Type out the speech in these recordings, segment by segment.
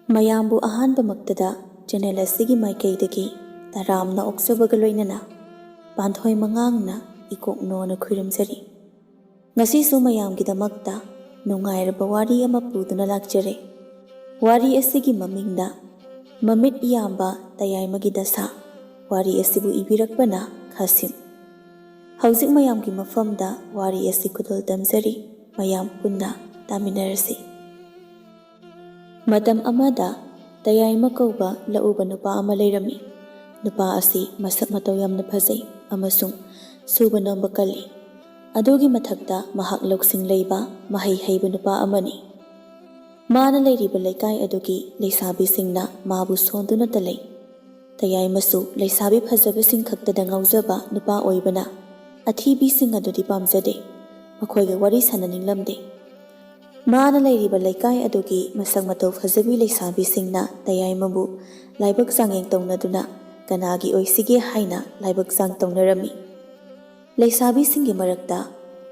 ꯃꯌꯥꯝꯕꯨ ꯑꯍꯥꯟꯕꯃꯛꯇꯗ ꯆꯦꯅꯦꯜ ꯑꯁꯤꯒꯤ ꯃꯥꯏꯀꯩꯗꯒꯤ ꯇꯔꯥꯝꯅ ꯑꯣꯛꯆꯕꯒ ꯂꯣꯏꯅꯅ ꯄꯥꯟꯊꯣꯏ ꯃꯉꯥꯡꯅ ꯏꯀꯣꯛꯅꯣꯅ ꯈꯨꯔꯨꯝꯖꯔꯤ꯫ ꯉꯁꯤꯁꯨ ꯃꯌꯥꯝꯒꯤꯗꯃꯛꯇ ꯅꯨꯡꯉꯥꯏꯔꯕ ꯋꯥꯔꯤ ꯑꯃ ꯄꯨꯗꯨꯅ ꯂꯥꯛꯆꯔꯦ꯫ ꯋꯥꯔꯤ ꯑꯁꯤꯒꯤ ꯃꯃꯤꯡꯅ ꯃꯃꯤꯠ ꯌꯥꯝꯕ ꯇꯌꯥꯏꯃꯒꯤ ꯗꯁꯥ, ꯋꯥꯔꯤ ꯑꯁꯤꯕꯨ ꯏꯕꯤꯔꯛꯄꯅ ꯈꯥꯁꯤꯝ꯫ ꯍꯧꯖꯤꯛ ꯃꯌꯥꯝꯒꯤ ꯃꯐꯝꯗ ꯋꯥꯔꯤ ꯑꯁꯤ ꯈꯨꯗꯣꯜ ꯇꯝꯖꯔꯤ, ꯃꯌꯥꯝ ꯄꯨꯟꯅ ꯇꯥꯃꯤꯟꯅꯔꯁꯤ꯫ ꯃꯇꯝ ꯑꯃꯗ ꯇꯌꯥꯏꯃ ꯀꯧꯕ ꯂꯎꯕ ꯅꯨꯄꯥ ꯑꯃ ꯂꯩꯔꯝꯃꯤ꯫ ꯅꯨꯄꯥ ꯑꯁꯤ ꯃꯁꯛ ꯃꯇꯧ ꯌꯥꯝꯅ ꯐꯖꯩ ꯑꯃꯁꯨꯡ ꯁꯨꯕ ꯅꯣꯝꯕ ꯀꯜꯂꯤ꯫ ꯑꯗꯨꯒꯤ ꯃꯊꯛꯇ ꯃꯍꯥꯛ ꯂꯧꯁꯤꯡ ꯂꯩꯕ, ꯃꯍꯩ ꯍꯩꯕ ꯅꯨꯄꯥ ꯑꯃꯅꯤ꯫ ꯃꯥꯅ ꯂꯩꯔꯤꯕ ꯂꯩꯀꯥꯏ ꯑꯗꯨꯒꯤ ꯂꯩꯁꯥꯕꯤꯁꯤꯡꯅ ꯃꯥꯕꯨ ꯁꯣꯟꯗꯨꯅꯇ ꯂꯩ꯫ ꯇꯌꯥꯏꯃꯁꯨ ꯂꯩꯁꯥꯕꯤ ꯐꯖꯕꯁꯤꯡ ꯈꯛꯇꯗ ꯉꯥꯎꯖꯕ ꯅꯨꯄꯥ ꯑꯣꯏꯕꯅ ꯑꯊꯤꯕꯤꯁꯤꯡ ꯑꯗꯨꯗꯤ ꯄꯥꯝꯖꯗꯦ, ꯃꯈꯣꯏꯒ ꯋꯥꯔꯤ ꯁꯥꯅꯅꯤꯡꯂꯝꯗꯦ꯫ ꯃꯥꯅ ꯂꯩꯔꯤꯕ ꯂꯩꯀꯥꯏ ꯑꯗꯨꯒꯤ ꯃꯁꯛ ꯃꯇꯧ ꯐꯖꯕꯤ ꯂꯩꯁꯥꯕꯤꯁꯤꯡꯅ ꯇꯌꯥꯏꯃꯕꯨ ꯂꯥꯏꯕꯛ ꯆꯥꯡꯌꯦꯡ ꯇꯧꯅꯗꯨꯅ ꯀꯅꯥꯒꯤ ꯑꯣꯏꯁꯤꯒꯦ ꯍꯥꯏꯅ ꯂꯥꯏꯕꯛ ꯆꯥꯡ ꯇꯧꯅꯔꯝꯃꯤ꯫ ꯂꯩꯁꯥꯕꯤꯁꯤꯡꯒꯤ ꯃꯔꯛꯇ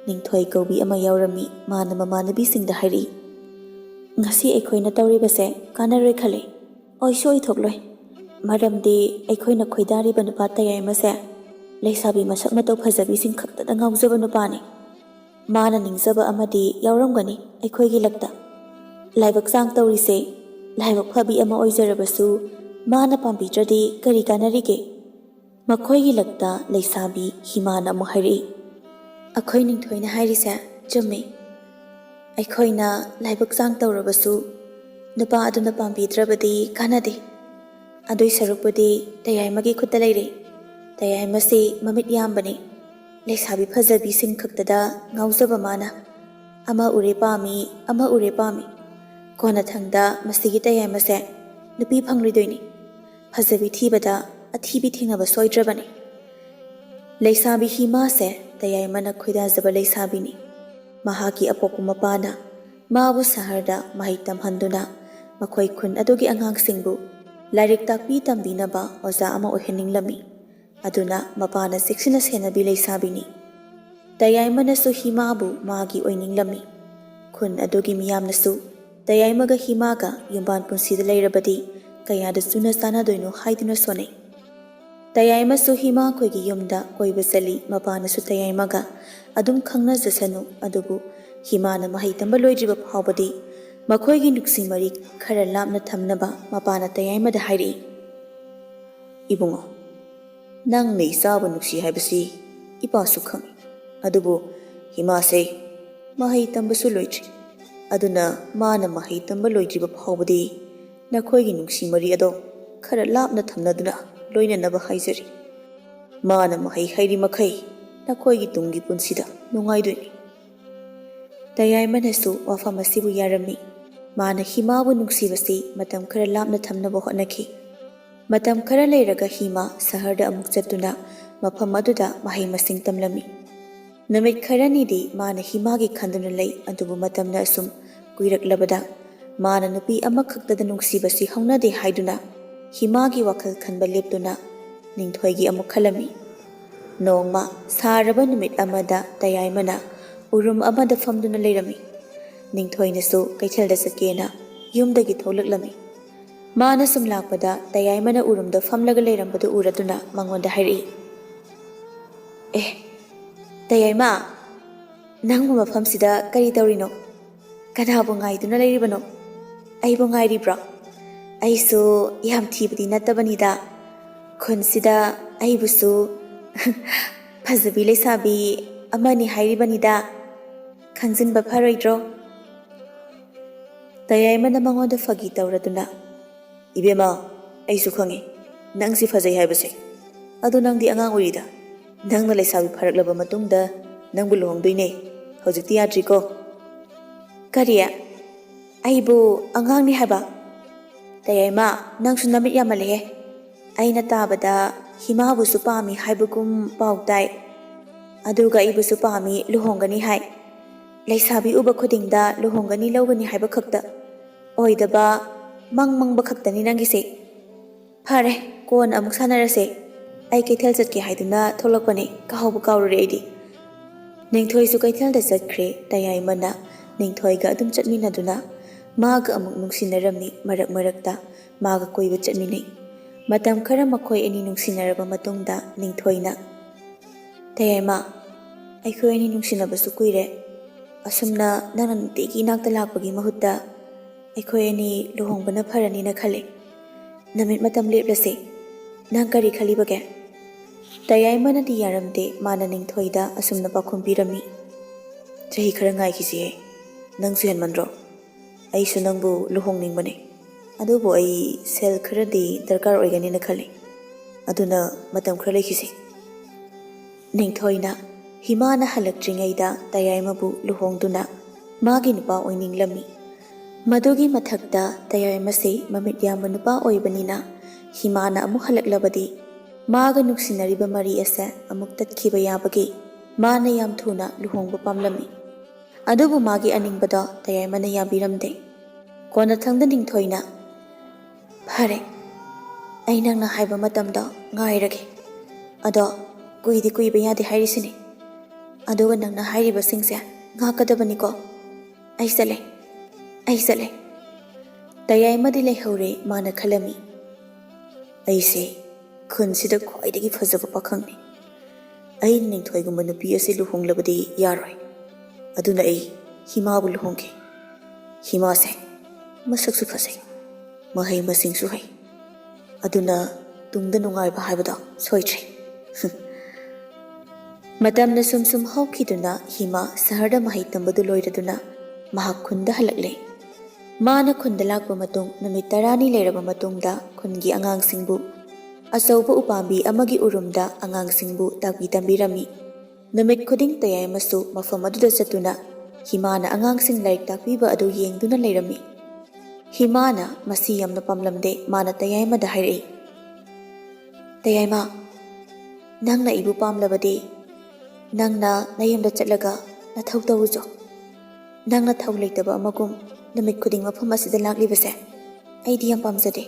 ꯅꯤꯡꯊꯣꯏ ꯀꯧꯕꯤ ꯑꯃ ꯌꯥꯎꯔꯝꯃꯤ꯫ ꯃꯥꯅ ꯃꯃꯥꯟꯅꯕꯤꯁꯤꯡꯗ ꯍꯥꯏꯔꯛꯏ, "ꯉꯁꯤ ꯑꯩꯈꯣꯏꯅ ꯇꯧꯔꯤꯕꯁꯦ ꯀꯥꯟꯅꯔꯣꯏ ꯈꯜꯂꯤ, ꯑꯣꯏꯁꯨ ꯑꯣꯏꯊꯣꯛꯂꯣꯏ꯫ ꯃꯔꯝꯗꯤ ꯑꯩꯈꯣꯏꯅ ꯈꯣꯏꯗꯥꯔꯤꯕ ꯅꯨꯄꯥ ꯇꯌꯥꯏꯃꯁꯦ ꯂꯩꯁꯥꯕꯤ ꯃꯁꯛ ꯃꯇꯧ ꯐꯖꯕꯤꯁꯤꯡ ꯈꯛꯇꯗ ꯉꯥꯎꯖꯕ ꯅꯨꯄꯥꯅꯤ꯫ ꯃꯥꯅ ꯅꯤꯡꯖꯕ ꯑꯃꯗꯤ ꯌꯥꯎꯔꯝꯒꯅꯤ ꯑꯩꯈꯣꯏꯒꯤ ꯂꯛꯇ꯫ ꯂꯥꯏꯕꯛ ꯆꯥꯡ ꯇꯧꯔꯤꯁꯦ ꯂꯥꯏꯕꯛ ꯐꯕꯤ ꯑꯃ ꯑꯣꯏꯖꯔꯕꯁꯨ ꯃꯥꯅ ꯄꯥꯝꯕꯤꯗ꯭ꯔꯗꯤ ꯀꯔꯤ ꯀꯥꯟꯅꯔꯤꯒꯦ?" ꯃꯈꯣꯏꯒꯤ ꯂꯛꯇ ꯂꯩꯁꯥꯕꯤ ꯍꯤꯃꯥꯅ ꯑꯃꯨꯛ ꯍꯥꯏꯔꯛꯏ, "ꯑꯩꯈꯣꯏ ꯅꯤꯡꯊꯣꯏꯅ ꯍꯥꯏꯔꯤꯁꯦ ꯆꯨꯝꯃꯤ꯫ ꯑꯩꯈꯣꯏꯅ ꯂꯥꯏꯕꯛ ꯆꯥꯡ ꯇꯧꯔꯕꯁꯨ ꯅꯨꯄꯥ ꯑꯗꯨꯅ ꯄꯥꯝꯕꯤꯗ꯭ꯔꯕꯗꯤ ꯀꯥꯟꯅꯗꯦ꯫ ꯑꯗꯨꯏ ꯁꯔꯨꯛꯄꯨꯗꯤ ꯇꯌꯥꯏꯃꯒꯤ ꯈꯨꯠꯇ ꯂꯩꯔꯦ꯫ ꯇꯌꯥꯏꯃꯁꯤ ꯃꯃꯤꯠ ꯌꯥꯝꯕꯅꯤ, ꯂꯩꯁꯥꯕꯤ ꯐꯖꯕꯤꯁꯤꯡ ꯈꯛꯇꯗ ꯉꯥꯎꯖꯕ ꯃꯥꯅ ꯑꯃ ꯎꯔꯦ ꯄꯥꯝꯃꯤ, ꯑꯃ ꯎꯔꯦ ꯄꯥꯝꯃꯤ꯫ ꯀꯣꯟꯅꯊꯪꯗ ꯃꯁꯤꯒꯤ ꯇꯌꯥꯏꯃꯁꯦ ꯅꯨꯄꯤ ꯐꯪꯂꯣꯏꯗꯣꯏꯅꯤ꯫ ꯐꯖꯕꯤ ꯊꯤꯕꯗ ꯑꯊꯤꯕꯤ ꯊꯦꯡꯅꯕ ꯁꯣꯏꯗ꯭ꯔꯕꯅꯤ." ꯂꯩꯁꯥꯕꯤ ꯍꯤꯃꯥꯁꯦ ꯇꯌꯥꯏꯃꯅ ꯈꯣꯏꯗꯥꯖꯕ ꯂꯩꯁꯥꯕꯤꯅꯤ꯫ ꯃꯍꯥꯛꯀꯤ ꯑꯄꯣꯛꯄ ꯃꯄꯥꯅ ꯃꯥꯕꯨ ꯁꯍꯔꯗ ꯃꯍꯩ ꯇꯝꯍꯟꯗꯨꯅ ꯃꯈꯣꯏ ꯈꯨꯟ ꯑꯗꯨꯒꯤ ꯑꯉꯥꯡꯁꯤꯡꯕꯨ ꯂꯥꯏꯔꯤꯛ ꯇꯥꯛꯄꯤ ꯇꯝꯕꯤꯅꯕ ꯑꯣꯖꯥ ꯑꯃ ꯑꯣꯏꯍꯟꯅꯤꯡꯂꯝꯃꯤ꯫ ꯑꯗꯨꯅ ꯃꯄꯥꯅ ꯆꯦꯛꯁꯤꯟꯅ ꯁꯦꯟꯅꯕꯤ ꯂꯩꯁꯥꯕꯤꯅꯤ꯫ ꯇꯌꯥꯏꯃꯅꯁꯨ ꯍꯤꯃꯥꯕꯨ ꯃꯥꯒꯤ ꯑꯣꯏꯅꯤꯡꯂꯝꯃꯤ꯫ ꯈꯨꯟ ꯑꯗꯨꯒꯤ ꯃꯤꯌꯥꯝꯅꯁꯨ ꯇꯌꯥꯏꯃꯒ ꯍꯤꯃꯥꯒ ꯌꯨꯝꯕꯥꯟ ꯄꯨꯟꯁꯤꯗ ꯂꯩꯔꯕꯗꯤ ꯀꯌꯥꯗ ꯆꯨꯅ ꯆꯥꯟꯅꯗꯣꯏꯅꯣ ꯍꯥꯏꯗꯨꯅ ꯁꯣꯟꯅꯩ꯫ ꯇꯌꯥꯏꯃꯁꯨ ꯍꯤꯃꯥ ꯈꯣꯏꯒꯤ ꯌꯨꯝꯗ ꯀꯣꯏꯕ ꯆꯠꯂꯤ꯫ ꯃꯄꯥꯅꯁꯨ ꯇꯌꯥꯏꯃꯒ ꯑꯗꯨꯝ ꯈꯪꯅꯖꯁꯅꯨ, ꯑꯗꯨꯕꯨ ꯍꯤꯃꯥꯅ ꯃꯍꯩ ꯇꯝꯕ ꯂꯣꯏꯗ꯭ꯔꯤꯕ ꯐꯥꯎꯕꯗꯤ ꯃꯈꯣꯏꯒꯤ ꯅꯨꯡꯁꯤ ꯃꯔꯤ ꯈꯔ ꯂꯥꯞꯅ ꯊꯝꯅꯕ ꯃꯄꯥꯅ ꯇꯌꯥꯏꯃꯗ ꯍꯥꯏꯔꯛꯏ, "ꯏꯕꯨꯡꯉꯣ, ꯅꯪꯅ ꯏꯆꯥꯕꯨ ꯅꯨꯡꯁꯤ ꯍꯥꯏꯕꯁꯤ ꯏꯄꯥꯁꯨ ꯈꯪꯏ꯫ ꯑꯗꯨꯕꯨ ꯍꯤꯃꯥꯁꯦ ꯃꯍꯩ ꯇꯝꯕꯁꯨ ꯂꯣꯏꯗ꯭ꯔꯤ꯫ ꯑꯗꯨꯅ ꯃꯥꯅ ꯃꯍꯩ ꯇꯝꯕ ꯂꯣꯏꯗ꯭ꯔꯤꯕ ꯐꯥꯎꯕꯗꯤ ꯅꯈꯣꯏꯒꯤ ꯅꯨꯡꯁꯤ ꯃꯔꯤ ꯑꯗꯣ ꯈꯔ ꯂꯥꯞꯅ ꯊꯝꯅꯗꯨꯅ ꯂꯣꯏꯅꯅꯕ ꯍꯥꯏꯖꯔꯤ꯫ ꯃꯥꯅ ꯃꯍꯩ ꯍꯩꯔꯤ ꯃꯈꯩ ꯅꯈꯣꯏꯒꯤ ꯇꯨꯡꯒꯤ ꯄꯨꯟꯁꯤꯗ ꯅꯨꯡꯉꯥꯏꯗꯣꯏꯅꯤ." ꯇꯌꯥꯏꯃꯅꯁꯨ ꯋꯥꯐꯝ ꯑꯁꯤꯕꯨ ꯌꯥꯔꯝꯃꯤ꯫ ꯃꯥꯅ ꯍꯤꯃꯥꯕꯨ ꯅꯨꯡꯁꯤꯕꯁꯤ ꯃꯇꯝ ꯈꯔ ꯂꯥꯞꯅ ꯊꯝꯅꯕ ꯍꯣꯠꯅꯈꯤ꯫ ꯃꯇꯝ ꯈꯔ ꯂꯩꯔꯒ ꯍꯤꯃꯥ ꯁꯍꯔꯗ ꯑꯃꯨꯛ ꯆꯠꯇꯨꯅ ꯃꯐꯝ ꯑꯗꯨꯗ ꯃꯍꯩ ꯃꯁꯤꯡ ꯇꯝꯂꯝꯃꯤ꯫ ꯅꯨꯃꯤꯠ ꯈꯔꯅꯤꯗꯤ ꯃꯥꯅ ꯍꯤꯃꯥꯒꯤ ꯈꯟꯗꯨꯅ ꯂꯩ꯫ ꯑꯗꯨꯕꯨ ꯃꯇꯝꯅ ꯑꯁꯨꯝ ꯀꯨꯏꯔꯛꯂꯕꯗ ꯃꯥꯅ ꯅꯨꯄꯤ ꯑꯃꯈꯛꯇꯗ ꯅꯨꯡꯁꯤꯕꯁꯤ ꯍꯧꯅꯗꯦ ꯍꯥꯏꯗꯨꯅ ꯍꯤꯃꯥꯒꯤ ꯋꯥꯈꯜ ꯈꯟꯕ ꯂꯦꯞꯇꯨꯅ ꯅꯤꯡꯊꯣꯏꯒꯤ ꯑꯃꯨꯛ ꯈꯜꯂꯝꯃꯤ꯫ ꯅꯣꯡꯃ ꯁꯥꯔꯕ ꯅꯨꯃꯤꯠ ꯑꯃꯗ ꯇꯌꯥꯏꯃꯅ ꯎꯔꯨꯝ ꯑꯃꯗ ꯐꯝꯗꯨꯅ ꯂꯩꯔꯝꯃꯤ꯫ ꯅꯤꯡꯊꯣꯏꯅꯁꯨ ꯀꯩꯊꯦꯜꯗ ꯆꯠꯀꯦꯅ ꯌꯨꯝꯗꯒꯤ ꯊꯣꯛꯂꯛꯂꯝꯃꯤ꯫ ꯃꯥꯅ ꯁꯨꯝ ꯂꯥꯛꯄꯗ ꯇꯌꯥꯏꯃꯅ ꯎꯔꯨꯝꯗ ꯐꯝꯂꯒ ꯂꯩꯔꯝꯕꯗꯨ ꯎꯔꯗꯨꯅ ꯃꯉꯣꯟꯗ ꯍꯥꯏꯔꯛꯏ, "ꯑꯦ ꯇꯌꯥꯏꯃ, ꯅꯪꯕꯨ ꯃꯐꯝꯁꯤꯗ ꯀꯔꯤ ꯇꯧꯔꯤꯅꯣ? ꯀꯅꯥꯕꯨ ꯉꯥꯏꯗꯨꯅ ꯂꯩꯔꯤꯕꯅꯣ? ꯑꯩꯕꯨ ꯉꯥꯏꯔꯤꯕ꯭ꯔꯣ? ꯑꯩꯁꯨ ꯌꯥꯝ ꯊꯤꯕꯗꯤ ꯅꯠꯇꯕꯅꯤꯗ꯫ ꯈꯨꯟꯁꯤꯗ ꯑꯩꯕꯨꯁꯨ ꯐꯖꯕꯤ ꯂꯩꯁꯥꯕꯤ ꯑꯃꯅꯤ ꯍꯥꯏꯔꯤꯕꯅꯤꯗ, ꯈꯪꯖꯤꯟꯕ ꯐꯔꯣꯏꯗ꯭ꯔꯣ?" ꯇꯌꯥꯏꯃꯅ ꯃꯉꯣꯟꯗ ꯐꯥꯒꯤ ꯇꯧꯔꯗꯨꯅ, "ꯏꯕꯦꯝꯃ, ꯑꯩꯁꯨ ꯈꯪꯏ ꯅꯪꯁꯤ ꯐꯖꯩ ꯍꯥꯏꯕꯁꯦ꯫ ꯑꯗꯨ ꯅꯪꯗꯤ ꯑꯉꯥꯡ ꯑꯣꯏꯔꯤꯗ꯫ ꯅꯪꯅ ꯂꯩꯁꯥꯕꯤ ꯐꯔꯛꯂꯕ ꯃꯇꯨꯡꯗ ꯅꯪꯕꯨ ꯂꯨꯍꯣꯡꯗꯣꯏꯅꯦ꯫ ꯍꯧꯖꯤꯛꯇꯤ ꯌꯥꯗ꯭ꯔꯤꯀꯣ?" "ꯀꯔꯤ? ꯑꯩꯕꯨ ꯑꯉꯥꯡꯅꯤ ꯍꯥꯏꯕ? ꯇꯌꯥꯏꯃ, ꯅꯪꯁꯨ ꯅꯃꯤꯠ ꯌꯥꯝꯃꯜꯂꯦꯍꯦ꯫ ꯑꯩꯅ ꯇꯥꯕꯗ ꯍꯤꯃꯥꯕꯨꯁꯨ ꯄꯥꯝꯃꯤ ꯍꯥꯏꯕꯒꯨꯝ ꯄꯥꯎ ꯇꯥꯏ꯫ ꯑꯗꯨꯒ ꯑꯩꯕꯨꯁꯨ ꯄꯥꯝꯃꯤ, ꯂꯨꯍꯣꯡꯒꯅꯤ ꯍꯥꯏ꯫ ꯂꯩꯁꯥꯕꯤ ꯎꯕ ꯈꯨꯗꯤꯡꯗ ꯂꯨꯍꯣꯡꯒꯅꯤ ꯂꯧꯒꯅꯤ ꯍꯥꯏꯕ ꯈꯛꯇ ꯑꯣꯏꯗꯕ ꯃꯪꯕ ꯈꯛꯇꯅꯤ ꯅꯪꯒꯤꯁꯦ꯫ ꯐꯔꯦ, ꯀꯣꯟꯅ ꯑꯃꯨꯛ ꯁꯥꯟꯅꯔꯁꯦ꯫ ꯑꯩ ꯀꯩꯊꯦꯜ ꯆꯠꯀꯦ ꯍꯥꯏꯗꯨꯅ ꯊꯣꯛꯂꯛꯄꯅꯦ, ꯀꯥꯎꯕꯨ ꯀꯥꯎꯔꯨꯔꯦ ꯑꯩꯗꯤ." ꯅꯤꯡꯊꯣꯏꯁꯨ ꯀꯩꯊꯦꯜꯗ ꯆꯠꯈ꯭ꯔꯦ꯫ ꯇꯌꯥꯏꯃꯅ ꯅꯤꯡꯊꯣꯏꯒ ꯑꯗꯨꯝ ꯆꯠꯃꯤꯟꯅꯗꯨꯅ Maga amuk nungsinarami marak-marakta maga koiba chatminai. Matam khara makhoi ani nungsinaraba matungda ningthoina Tayaima aikhoi ani nungsinabasu kuire asumna nana nutigi inakta lakpagi mahutta aikhoi ani luhongbana pharanina khale. Namit matam leplase nang kari khalibage? Tayaimana di yaramde mana ningthoida asumna pakhum pirami. Chahi khara ngaikisi nangsu henmanro. Aisu nangbu luhongningmane. Adubu ai sel kharadi darkar oiganina khale. Aduna matam khara lekhisi. Ningthoina himana halaktringaida Tayaimabu luhongduna magi nupa oininglami. Madugi mathakta Tayaimase Mamit Yamba nupa oibanina himana amuk halaklabadi maga nuksinariba mari ase amuk tatkhiba yabagi mana yam thuna luhongba pamlami. Adubu magi aningbada Tayaimana yabiramde. Kona thangda ningthoina phare ai nangna haiba matamda ngairage. Ado kuidi kuiba yade hairisini. Aduga nangna hairiba singse ngakadabaniko. Ai sale. Tayaimadi lehaure mana khalami. Aise khunsida khwaidagi phajaba pakhangni. Ai ningthoigumba nupi ase luhonglabadi yaroi. Aduna ai himabu luhongke. Himase masaksu phasai. Mahai masingsu hai. Aduna tungda nungaiba haibada soitre. Matamna sum hawkhiduna hima saharda mahai tambadu loiraduna mahak khunda halakle. Mana khunda lakpa matung namit 10 leiraba matungda khungi angangsingbu achauba upambi amagi urumda angangsingbu takbi tambirami. Namit khuding Tayaimasu mafam aduda chatuna himana angangsing laik takbiba adu yengduna leirami. Himana masi yamna pamlamde mana Tayaimada hairei. Tayaima nangna ibu pamlabadi nangna nayamda chatlaga nathau tawujo. Nangna thau leitaba amagum namit khuding mafam asida laklibase aidi yam pamjade.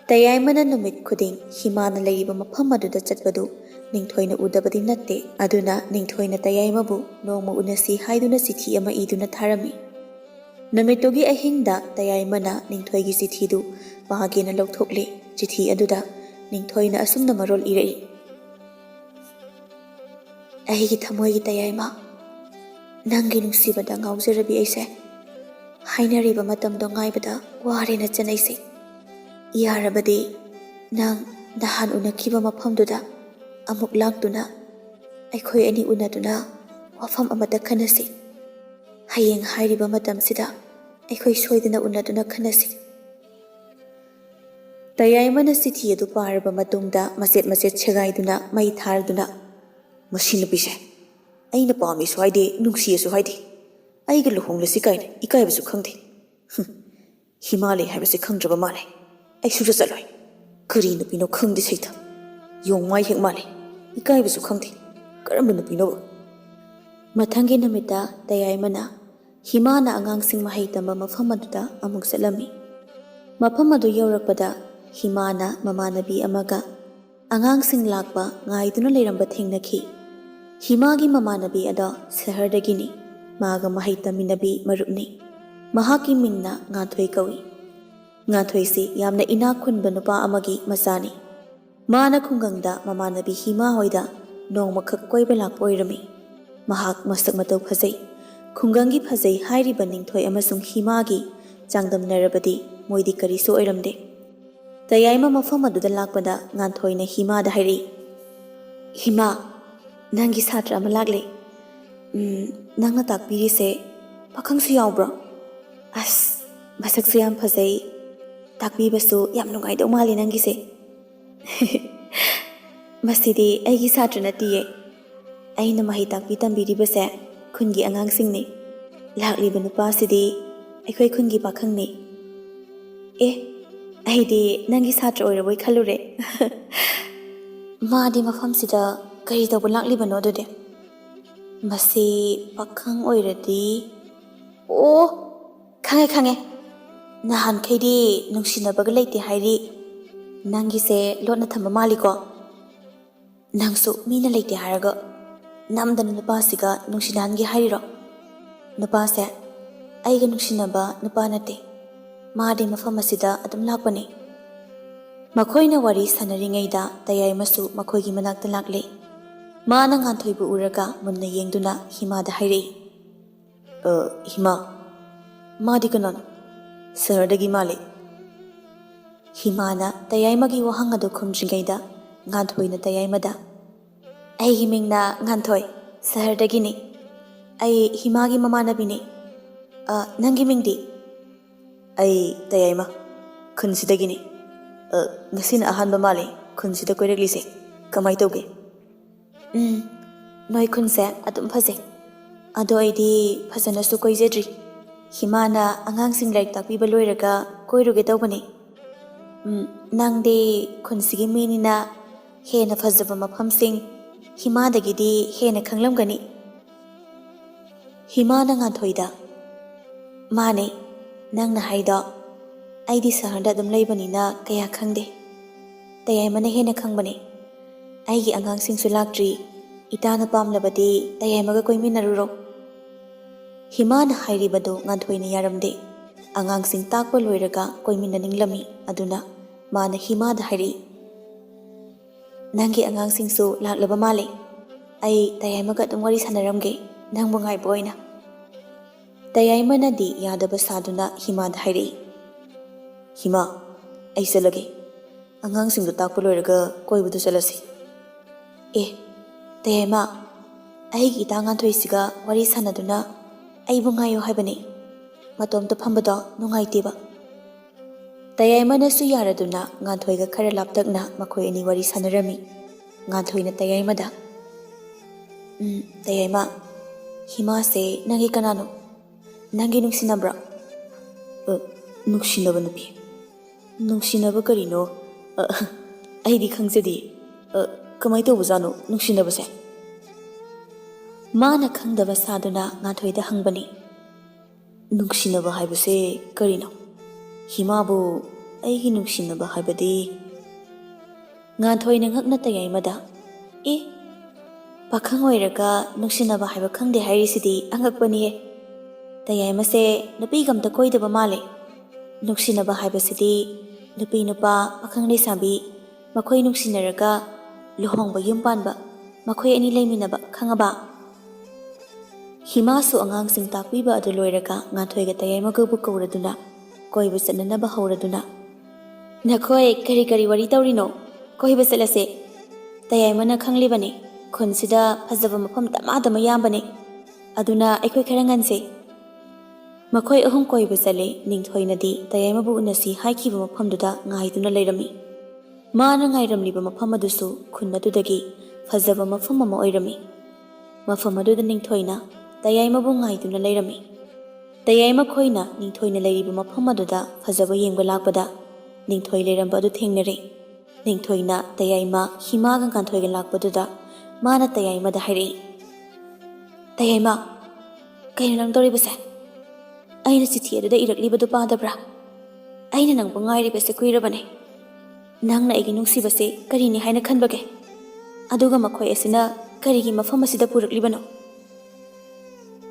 Tayaimana namit khuding himana leiriba mafam aduda chatbadu ningthoina udabadi natte. Aduna ningthoina Tayaimabu nongma unasi haiduna sithi ama iduna tharami. Namitogi ahingda Tayaimana ningthoigi sithidu mahagena lokthokle. Chithi aduda ningthoina asumna marol irei. Aigi thamoigi Tayaima nangi nungsibada ngaujarabi aise hainariba matamdo ngaibada warena chanaise. Yarabadi nang nahan unakhiba mafamduda amuk laktuna aikhoi ani unaduna wafam amada khanasi. Hayeng hairiba matamsida aikhoi soidana unaduna khanasi. Tayaimana sithi adu paraba matungda machet chegaiduna mai tharduna masina bise aina pami swaide nungsiya swaide aiga luhonglasi kaina ikaibasu khangde. Himalay haibase khangdraba male ai suja chaloi kari nupino khangde saita yongmai hek male ikaibasu khangde karamba nupino. Mathangi namita Tayaimana himana angangsing mahai tamba mafam aduda amuk chalami. Mafam adu yaurakpada himana mamanabi amaga angangsing lakpa ngaiduna leiramba thengnakhi. Himagi mamanabi ada sahardagini maga mahai taminabi marupni. Mahaki mingna Nganthoi kawi. Nganthoi si yamna ina khunba nupa amagi masani. Mana khungangda mamanabi hima hoida nongma khak koiba lakpa oirami. Mahak masak matau phajai. Khungangi phajai hairiba ningthoi amasung himagi changdamnarabadi moidi karisu oiramde. Tayaima mafam aduda lakpada Nganthoina himada hairi. Hima nangi satra ama lakle. Nangna takpirise pakhangsu yaubra. As masaksu yam phajai takpibasu yam nungaidau mali nangise. Masidi aigi satra natiye. Aina mahi takpi tambiribase khungi angangsingni. Lakliba nupasidi aikhoi khungi pakhangni. Aidi nangi satra oiraboi khalure. Maadi mafamsida kari tawba laklibano adude. Masi pakhang oiradi. Khange. Nahan khaidi nungsinabaga leite hairi. Nangise lotna thamba maliko. Nangsu mina leite haraga namdana nupasiga nungsinangi hairiro. Nupase ꯑꯩꯒ ꯅꯨꯡꯁꯤꯅꯕ ꯅꯨꯄꯥ ꯅꯠꯇꯦ ꯃꯥꯗꯤ ꯃꯐꯝ ꯑꯁꯤꯗ ꯑꯗꯨꯝ ꯂꯥꯛꯄꯅꯤ ꯃꯈꯣꯏꯅ ꯋꯥꯔꯤ ꯁꯥꯟꯅꯔꯤꯉꯩꯗ ꯇꯌꯥꯏꯃꯁꯨ ꯃꯈꯣꯏꯒꯤ ꯃꯅꯥꯛꯇ ꯂꯥꯛꯂꯦ ꯃꯥꯅ ꯉꯥꯟꯊꯣꯏꯕꯨ ꯎꯔꯒ ꯃꯨꯟꯅ ꯌꯦꯡꯗꯨꯅ ꯍꯤꯃꯥꯗ ꯍꯥꯏꯔꯛꯏ ꯍꯤꯃꯥ ꯃꯥꯗꯤ ꯀꯅꯥꯅꯣ ꯁꯍꯔꯗꯒꯤ ꯃꯥꯜꯂꯤ ꯍꯤꯃꯥꯅ ꯇꯌꯥꯏꯃꯒꯤ ꯋꯥꯍꯪ ꯑꯗꯨ ꯈꯨꯝꯗ꯭ꯔꯤꯉꯩꯗ ꯉꯥꯟꯊꯣꯏꯅ ꯇꯌꯥꯏꯃꯗ ꯑꯩꯒꯤ ꯃꯤꯡꯅ ꯉꯥꯟꯊꯣꯏ ꯁꯍꯔꯗꯒꯤꯅꯤ ꯑꯩ ꯍꯤꯃꯥꯒꯤ ꯃꯃꯥꯟꯅꯕꯤꯅꯤ ꯅꯪꯒꯤ ꯃꯤꯡꯗꯤ ꯑꯩ ꯇꯌꯥꯏꯃ ꯈꯨꯟꯁꯤꯗꯒꯤꯅꯤ ꯉꯁꯤꯅ ꯑꯍꯥꯟꯕ ꯃꯥꯜꯂꯤ ꯈꯨꯟꯁꯤꯗ ꯀꯣꯏꯔꯛꯂꯤꯁꯦ ꯀꯃꯥꯏ ꯇꯧꯒꯦ ꯅꯣꯏ ꯈꯨꯟꯁꯦ ꯑꯗꯨꯝ ꯐꯖꯩ ꯑꯗꯣ ꯑꯩꯗꯤ ꯐꯖꯅꯁꯨ ꯀꯣꯏꯖꯗ꯭ꯔꯤ ꯍꯤꯃꯥꯅ ꯑꯉꯥꯡꯁꯤꯡ ꯂꯥꯏꯔꯤꯛ ꯇꯥꯛꯄꯤꯕ ꯂꯣꯏꯔꯒ ꯀꯣꯏꯔꯨꯒꯦ ꯇꯧꯕꯅꯤ ꯅꯪꯗꯤ ꯈꯨꯟꯁꯤꯒꯤ ꯃꯤꯅꯤꯅ ꯍꯦꯟꯅ ꯐꯖꯕ ꯃꯐꯝꯁꯤꯡ ꯍꯤꯃꯥꯗꯒꯤꯗꯤ ꯍꯦꯟꯅ ꯈꯪꯂꯝꯒꯅꯤ ꯍꯤꯃꯥꯅ ꯉꯥꯟꯊꯣꯏꯗ ꯃꯥꯅꯦ ꯅꯪꯅ ꯍꯥꯏꯗꯣ ꯑꯩꯗꯤ ꯁꯍꯔꯗ ꯑꯗꯨꯝ ꯂꯩꯕꯅꯤꯅ ꯀꯌꯥ ꯈꯪꯗꯦ ꯇꯌꯥꯏꯃꯅ ꯍꯦꯟꯅ ꯈꯪꯕꯅꯦ ꯑꯩꯒꯤ ꯑꯉꯥꯡꯁꯤꯡꯁꯨ ꯂꯥꯛꯇ꯭ꯔꯤ ꯏꯇꯥꯅ ꯄꯥꯝꯂꯕꯗꯤ ꯇꯌꯥꯏꯃꯒ ꯀꯣꯏꯃꯤꯟꯅꯔꯨꯔꯣ ꯍꯤꯃꯥꯅ ꯍꯥꯏꯔꯤꯕꯗꯨ ꯉꯥꯟꯊꯣꯏꯅ ꯌꯥꯔꯝꯗꯦ ꯑꯉꯥꯡꯁꯤꯡ ꯇꯥꯛꯄ ꯂꯣꯏꯔꯒ ꯀꯣꯏꯃꯤꯟꯅꯅꯤꯡꯂꯝꯃꯤ ꯑꯗꯨꯅ ꯃꯥꯅ ꯍꯤꯃꯥꯗ ꯍꯥꯏꯔꯛꯏ ꯅꯪꯒꯤ ꯑꯉꯥꯡꯁꯤꯡꯁꯨ ꯂꯥꯛꯂꯕ ꯃꯥꯜꯂꯦ ꯑꯩ ꯇꯌꯥꯏꯃꯒ ꯑꯗꯨꯝ ꯋꯥꯔꯤ ꯁꯥꯟꯅꯔꯝꯒꯦ ꯅꯪꯕꯨ ꯉꯥꯏꯕ ꯑꯣꯏꯅ ꯇꯌꯥꯏꯃꯅꯗꯤ ꯌꯥꯗꯕ ꯁꯥꯗꯨꯅ ꯍꯤꯃꯥꯗ ꯍꯥꯏꯔꯛꯏ ꯍꯤꯃꯥ ꯑꯩ ꯆꯠꯂꯒꯦ ꯑꯉꯥꯡꯁꯤꯡꯗꯨ ꯇꯥꯛꯄ ꯂꯣꯏꯔꯒ ꯀꯣꯏꯕꯗꯨ ꯆꯠꯂꯁꯤ ꯇꯌꯥꯏꯃ ꯑꯩꯒꯤ ꯏꯇꯥ ꯉꯥꯟꯊꯣꯏꯁꯤꯒ ꯋꯥꯔꯤ ꯁꯥꯟꯅꯗꯨꯅ ꯑꯩꯕꯨ ꯉꯥꯏꯌꯣ ꯍꯥꯏꯕꯅꯤ ꯃꯇꯣꯝꯇ ꯐꯝꯕꯗꯣ ꯅꯨꯡꯉꯥꯏꯇꯦꯕ ꯇꯌꯥꯏꯃꯅꯁꯨ ꯌꯥꯔꯗꯨꯅ ꯉꯥꯟꯊꯣꯏꯒ ꯈꯔ ꯂꯥꯞꯇꯛꯅ ꯃꯈꯣꯏ ꯑꯅꯤ ꯋꯥꯔꯤ ꯁꯥꯟꯅꯔꯝꯃꯤ ꯉꯥꯟꯊꯣꯏꯅ ꯇꯌꯥꯏꯃꯗ ꯇꯌꯥꯏꯃ ꯍꯤꯃꯥꯁꯦ ꯅꯪꯒꯤ ꯀꯅꯥꯅꯣ ꯅꯪꯒꯤ ꯅꯨꯡꯁꯤꯅꯕ꯭ꯔꯣ ꯅꯨꯡꯁꯤꯅꯕ ꯅꯨꯄꯤ ꯅꯨꯡꯁꯤꯅꯕ ꯀꯔꯤꯅꯣ ꯑꯩꯗꯤ ꯈꯪꯖꯗꯦ ꯀꯃꯥꯏ ꯇꯧꯕꯖꯥꯠꯅꯣ ꯅꯨꯡꯁꯤꯅꯕꯁꯦ ꯃꯥꯅ ꯈꯪꯗꯕ ꯁꯥꯗꯨꯅ ꯉꯥꯟꯊꯣꯏꯗ ꯍꯪꯕꯅꯤ ꯅꯨꯡꯁꯤꯅꯕ ꯍꯥꯏꯕꯁꯦ ꯀꯔꯤꯅꯣ ꯍꯤꯃꯥꯕꯨ ꯑꯩꯒꯤ ꯅꯨꯡꯁꯤꯅꯕ ꯍꯥꯏꯕꯗꯤ ꯉꯥꯟꯊꯣꯏꯅ ꯉꯛꯅ ꯇꯌꯥꯏꯃꯗ ꯄꯥꯈꯪ ꯑꯣꯏꯔꯒ ꯅꯨꯡꯁꯤꯅꯕ ꯍꯥꯏꯕ ꯈꯪꯗꯦ ꯍꯥꯏꯔꯤꯁꯤꯗꯤ ꯑꯉꯛꯄꯅꯤꯍꯦ ꯇꯌꯥꯏꯃꯁꯦ ꯅꯨꯄꯤꯒ ꯑꯝꯇ ꯀꯣꯏꯗꯕ ꯃꯥꯜꯂꯦ ꯅꯨꯡꯁꯤꯅꯕ ꯍꯥꯏꯕꯁꯤꯗꯤ ꯅꯨꯄꯤ ꯅꯨꯄꯥ ꯄꯥꯈꯪ ꯂꯩꯁꯥꯕꯤ ꯃꯈꯣꯏ ꯅꯨꯡꯁꯤꯅꯔꯒ ꯂꯨꯍꯣꯡꯕ ꯌꯨꯝ パンꯕ ꯃꯈꯣꯏ ꯑꯅꯤ ꯂꯩꯃꯤꯟꯅꯕ ꯈꯪꯉꯕ ꯍꯤꯃꯥꯁꯨ ꯑꯉꯥꯡꯁꯤꯡ ꯇꯥꯛꯄꯤꯕ ꯑꯗꯨ ꯂꯣꯏꯔꯒ ꯉꯥꯟꯊꯣꯏꯒ ꯇꯌꯥꯏꯃꯒꯕꯨ ꯀꯧꯔꯗꯨꯅ ꯀꯣꯏꯕ ꯆꯠꯅꯅꯕ ꯍꯧꯔꯗꯨꯅ ꯅꯈꯣꯏ ꯀꯔꯤ ꯀꯔꯤ ꯋꯥꯔꯤ ꯇꯧꯔꯤꯅꯣ ꯀꯣꯏꯕ ꯆꯠꯂꯁꯦ ꯇꯌꯥꯏꯃꯅ ꯈꯪꯂꯤꯕꯅꯤ ꯈꯨꯟꯁꯤꯗ ꯐꯖꯕ ꯃꯐꯝ ꯗꯃꯥ ꯌꯥꯝꯕꯅꯤ ꯑꯗꯨꯅ ꯑꯩꯈꯣꯏ ꯈꯔ ꯉꯟꯁꯦ ꯃꯈꯣꯏ ꯑꯍꯨꯝ ꯀꯣꯏꯕ ꯆꯠꯂꯦ ꯅꯤꯡꯊꯣꯏꯅꯗꯤ ꯇꯌꯥꯏꯃꯕꯨ ꯎꯅꯁꯤ ꯍꯥꯏꯈꯤꯕ ꯃꯐꯝꯗꯨꯗ ꯉꯥꯏꯗꯨꯅ ꯂꯩꯔꯝꯃꯤ ꯃꯥꯅ ꯉꯥꯏꯔꯝꯂꯤꯕ ꯃꯐꯝ ꯑꯗꯨꯁꯨ ꯈꯨꯟ ꯑꯗꯨꯗꯒꯤ ꯐꯖꯕ ꯃꯐꯝ ꯑꯃ ꯑꯣꯏꯔꯝꯃꯤ ꯃꯐꯝ ꯑꯗꯨꯗ ꯅꯤꯡꯊꯣꯏꯅ ꯇꯌꯥꯏꯃꯕꯨ ꯉꯥꯏꯗꯨꯅ ꯂꯩꯔꯝꯃꯤ ꯇꯌꯥꯏꯃ ꯈꯣꯏꯅ ꯅꯤꯡꯊꯣꯏꯅ ꯂꯩꯔꯤꯕ ꯃꯐꯝ ꯑꯗꯨꯗ ꯐꯖꯕ ꯌꯦꯡꯕ ꯂꯥꯛꯄꯗ ꯅꯤꯡꯊꯣꯏ ꯂꯩꯔꯝꯕ ꯑꯗꯨ ꯊꯦꯡꯅꯔꯦ ꯅꯤꯡꯊꯣꯏꯅ ꯇꯌꯥꯏꯃ ꯍꯤꯃꯥꯒ ꯉꯥꯟꯊꯣꯏꯒ ꯂꯥꯛꯄꯗꯨꯗ ꯃꯥꯅ ꯇꯌꯥꯏꯃꯗ ꯍꯥꯏꯔꯛꯏ ꯇꯌꯥꯏꯃ ꯀꯩꯅꯣ ꯅꯪ ꯇꯧꯔꯤꯕꯁꯦ ꯑꯩꯅ ꯆꯤꯊꯤ ꯑꯗꯨꯗ ꯏꯔꯛꯂꯤꯕꯗꯨ ꯄꯥꯗꯕ꯭ꯔꯥ ꯑꯩꯅ ꯅꯪꯕꯨ ꯉꯥꯏꯔꯤꯕꯁꯦ ꯀꯨꯏꯔꯕꯅꯤ ꯅꯪꯅ ꯑꯩꯒꯤ ꯅꯨꯡꯁꯤꯕꯁꯦ ꯀꯔꯤꯅꯤ ꯍꯥꯏꯅ ꯈꯟꯕꯒꯦ ꯑꯗꯨꯒ ꯃꯈꯣꯏ ꯑꯁꯤꯅ ꯀꯔꯤꯒꯤ ꯃꯐꯝ ꯑꯁꯤꯗ ꯄꯨꯔꯛꯂꯤꯕꯅꯣ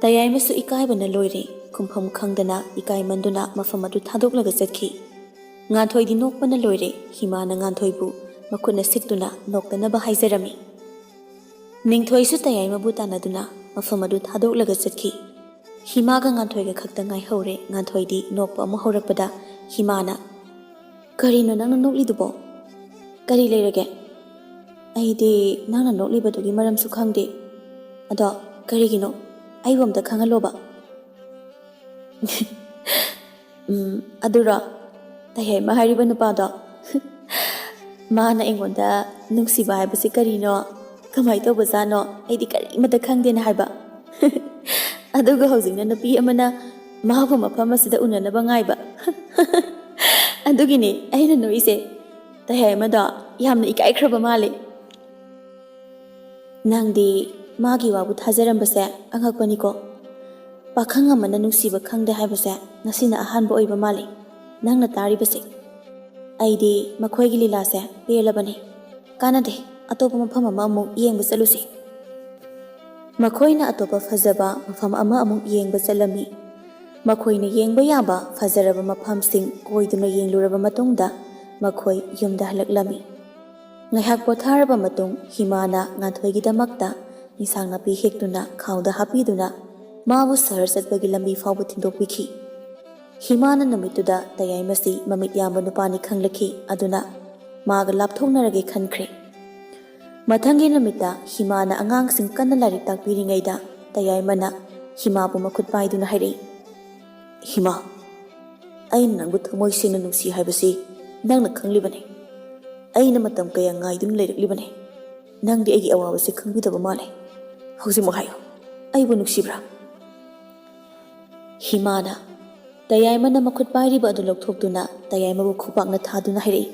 ꯇꯌꯥꯏꯃꯁꯨ ꯏꯀꯥꯏꯕꯅ ꯂꯣꯏꯔꯦ ꯈꯨꯝꯐꯝ ꯈꯪꯗꯅ ꯏꯀꯥꯏꯃꯟꯗꯨꯅ ꯃꯐꯝ ꯑꯗꯨ ꯊꯥꯗꯣꯛꯂꯒ ꯆꯠꯈꯤ ꯉꯥꯟꯊꯣꯏꯗꯤ ꯅꯣꯛꯄꯅ ꯂꯣꯏꯔꯦ ꯍꯤꯃꯥꯅ ꯉꯥꯟꯊꯣꯏꯕꯨ ꯃꯈꯨꯠꯅ ꯁꯤꯛꯇꯨꯅ ꯅꯣꯛꯇꯅꯕ ꯍꯥꯏꯖꯔꯝꯃꯤ ꯅꯤꯡꯊꯣꯏꯁꯨ ꯇꯌꯥꯏꯃꯕꯨ ꯇꯥꯟꯅꯗꯨꯅ ꯃꯐꯝ ꯑꯗꯨ ꯊꯥꯗꯣꯛꯂꯒ ꯆꯠꯈꯤ ꯍꯤꯃꯥꯒ ꯉꯥꯟꯊꯣꯏꯒ ꯈꯛꯇ ꯉꯥꯏꯍꯧꯔꯦ ꯉꯥꯟꯊꯣꯏꯗꯤ ꯅꯣꯛꯄ ꯑꯃ ꯍꯧꯔꯛꯄꯗ ꯍꯤꯃꯥꯅ ꯀꯔꯤꯅꯣ ꯅꯪꯅ ꯅꯣꯛꯂꯤꯗꯨꯕꯣ ꯀꯔꯤ ꯂꯩꯔꯒꯦ ꯑꯩꯗꯤ ꯅꯪꯅ ꯅꯣꯛꯂꯤꯕꯗꯨꯒꯤ ꯃꯔꯝꯁꯨ ꯈꯪꯗꯦ ꯑꯗꯣ ꯀꯔꯤꯒꯤꯅꯣ ꯑꯩꯕꯨ ꯑꯝꯇ ꯈꯪꯍꯜꯂꯣꯕ ꯑꯗꯨꯔꯣ ꯇꯌꯥꯏꯃ ꯍꯥꯏꯔꯤꯕ ꯅꯨꯄꯥꯗꯣ ꯃꯥꯅ ꯑꯩꯉꯣꯟꯗ ꯅꯨꯡꯁꯤꯕ ꯍꯥꯏꯕꯁꯤ ꯀꯔꯤꯅꯣ ꯀꯃꯥꯏꯅ ꯇꯧꯕꯖꯥꯠꯅꯣ ꯑꯩꯗꯤ ꯀꯔꯤꯃꯠꯇ ꯈꯪꯗꯦꯅ ꯍꯥꯏꯕ ꯑꯗꯨꯒ ꯍꯧꯖꯤꯛꯅ ꯅꯨꯄꯤ ꯑꯃꯅ ꯃꯥꯕꯨ ꯃꯐꯝ ꯑꯁꯤꯗ ꯎꯅꯅꯕ ꯉꯥꯏꯕ ꯑꯗꯨꯒꯤꯅꯤ ꯑꯩꯅ ꯅꯣꯛꯏꯁꯦ ꯇꯌꯥꯏꯃꯗꯣ ꯌꯥꯝꯅ ꯏꯀꯥꯏꯈ꯭ꯔꯕ ꯃꯥꯜꯂꯦ ꯅꯪꯗꯤ ꯃꯥꯒꯤ ꯋꯥꯕꯨ ꯊꯥꯖꯔꯝꯕꯁꯦ ꯑꯉꯛꯄꯅꯤꯀꯣ ꯄꯥꯈꯪ ꯑꯃꯅ ꯅꯨꯡꯁꯤꯕ ꯈꯪꯗꯦ ꯍꯥꯏꯕꯁꯦ ꯉꯁꯤꯅ ꯑꯍꯥꯟꯕ ꯑꯣꯏꯕ ꯃꯥꯜꯂꯤ ꯅꯪꯅ ꯇꯥꯔꯤꯕꯁꯦ ꯑꯩꯗꯤ ꯃꯈꯣꯏꯒꯤ ꯂꯤꯂꯥꯁꯦ ꯄꯦꯜꯂꯕꯅꯤ ꯀꯥꯟꯅꯗꯦ ꯑꯇꯣꯞꯄ ꯃꯐꯝ ꯑꯃ ꯑꯃꯨꯛ ꯌꯦꯡꯕ ꯆꯠꯂꯨꯁꯤ ꯃꯈꯣꯏꯅ ꯑꯇꯣꯞꯄ ꯐꯖꯕ ꯃꯐꯝ ꯑꯃ ꯑꯃꯨꯛ ꯌꯦꯡꯕ ꯆꯠꯂꯝꯃꯤ ꯃꯈꯣꯏꯅ ꯌꯦꯡꯕ ꯌꯥꯕ ꯐꯖꯔꯕ ꯃꯐꯝꯁꯤꯡ ꯀꯣꯏꯗꯨꯅ ꯌꯦꯡꯂꯨꯔꯕ ꯃꯇꯨꯡꯗ ꯃꯈꯣꯏ ꯌꯨꯝꯗ ꯍꯜꯂꯛꯂꯝꯃꯤ꯫ ꯉꯥꯏꯍꯥꯛ ꯄꯣꯊꯥꯔꯕ ꯃꯇꯨꯡ ꯍꯤꯃꯥꯅ ꯉꯥꯟꯊꯣꯏꯒꯤꯗꯃꯛꯇ ꯏꯟꯁꯥꯡ ꯅꯥꯄꯤ ꯍꯦꯛꯇꯨꯅ ꯈꯥꯎꯗ ꯍꯥꯞꯄꯤꯗꯨꯅ ꯃꯥꯕꯨ ꯁꯍꯔ ꯆꯠꯄꯒꯤ ꯂꯝꯕꯤ ꯐꯥꯎꯕ ꯊꯤꯟꯗꯣꯛꯄꯤꯈꯤ꯫ ꯍꯤꯃꯥꯅ ꯅꯨꯃꯤꯠꯇꯨꯗ ꯇꯌꯥꯏꯃꯁꯤ ꯃꯃꯤꯠ ꯌꯥꯝꯕ ꯅꯨꯄꯥꯅꯤ ꯈꯪꯂꯛꯈꯤ ꯑꯗꯨꯅ ꯃꯥꯒ ꯂꯥꯞꯊꯣꯛꯅꯔꯒꯦ ꯈꯟꯈ꯭ꯔꯦ꯫ ꯃꯊꯪꯒꯤ ꯅꯨꯃꯤꯠꯇ ꯍꯤꯃꯥꯅ ꯑꯉꯥꯡꯁꯤꯡ ꯀꯟꯅ ꯂꯥꯏꯔꯤꯛ ꯇꯥꯛꯄꯤꯔꯤꯉꯩꯗ ꯇꯌꯥꯏꯃꯅ ꯍꯤꯃꯥꯕꯨ ꯃꯈꯨꯠ ꯄꯥꯏꯗꯨꯅ ꯍꯥꯏꯔꯛꯏ, "ꯍꯤꯃꯥ, ꯑꯩꯅ ꯅꯪꯕꯨ ꯊꯃꯣꯏ ꯁꯦꯡꯅ ꯅꯨꯡꯁꯤ ꯍꯥꯏꯕꯁꯤ ꯅꯪꯅ ꯈꯪꯂꯤꯕꯅꯤ꯫ ꯑꯩꯅ ꯃꯇꯝ ꯀꯌꯥ ꯉꯥꯏꯗꯨꯅ ꯂꯩꯔꯛꯂꯤꯕꯅꯤ꯫ ꯅꯪꯗꯤ ꯑꯩꯒꯤ ꯑꯋꯥꯕꯁꯤ ꯈꯪꯕꯤꯗꯕ ꯃꯥꯜꯂꯦ꯫ ꯍꯧꯖꯤꯛꯃꯛ ꯍꯥꯏꯌꯨ, ꯑꯩꯕꯨ ꯅꯨꯡꯁꯤꯕ꯭ꯔꯥ?" ꯍꯤꯃꯥꯅ ꯇꯌꯥꯏꯃꯅ ꯃꯈꯨꯠ ꯄꯥꯏꯔꯤꯕ ꯑꯗꯨ ꯂꯧꯊꯣꯛꯇꯨꯅ ꯇꯌꯥꯏꯃꯕꯨ ꯈꯨꯄꯥꯛꯅ ꯊꯥꯗꯨꯅ ꯍꯥꯏꯔꯛꯏ,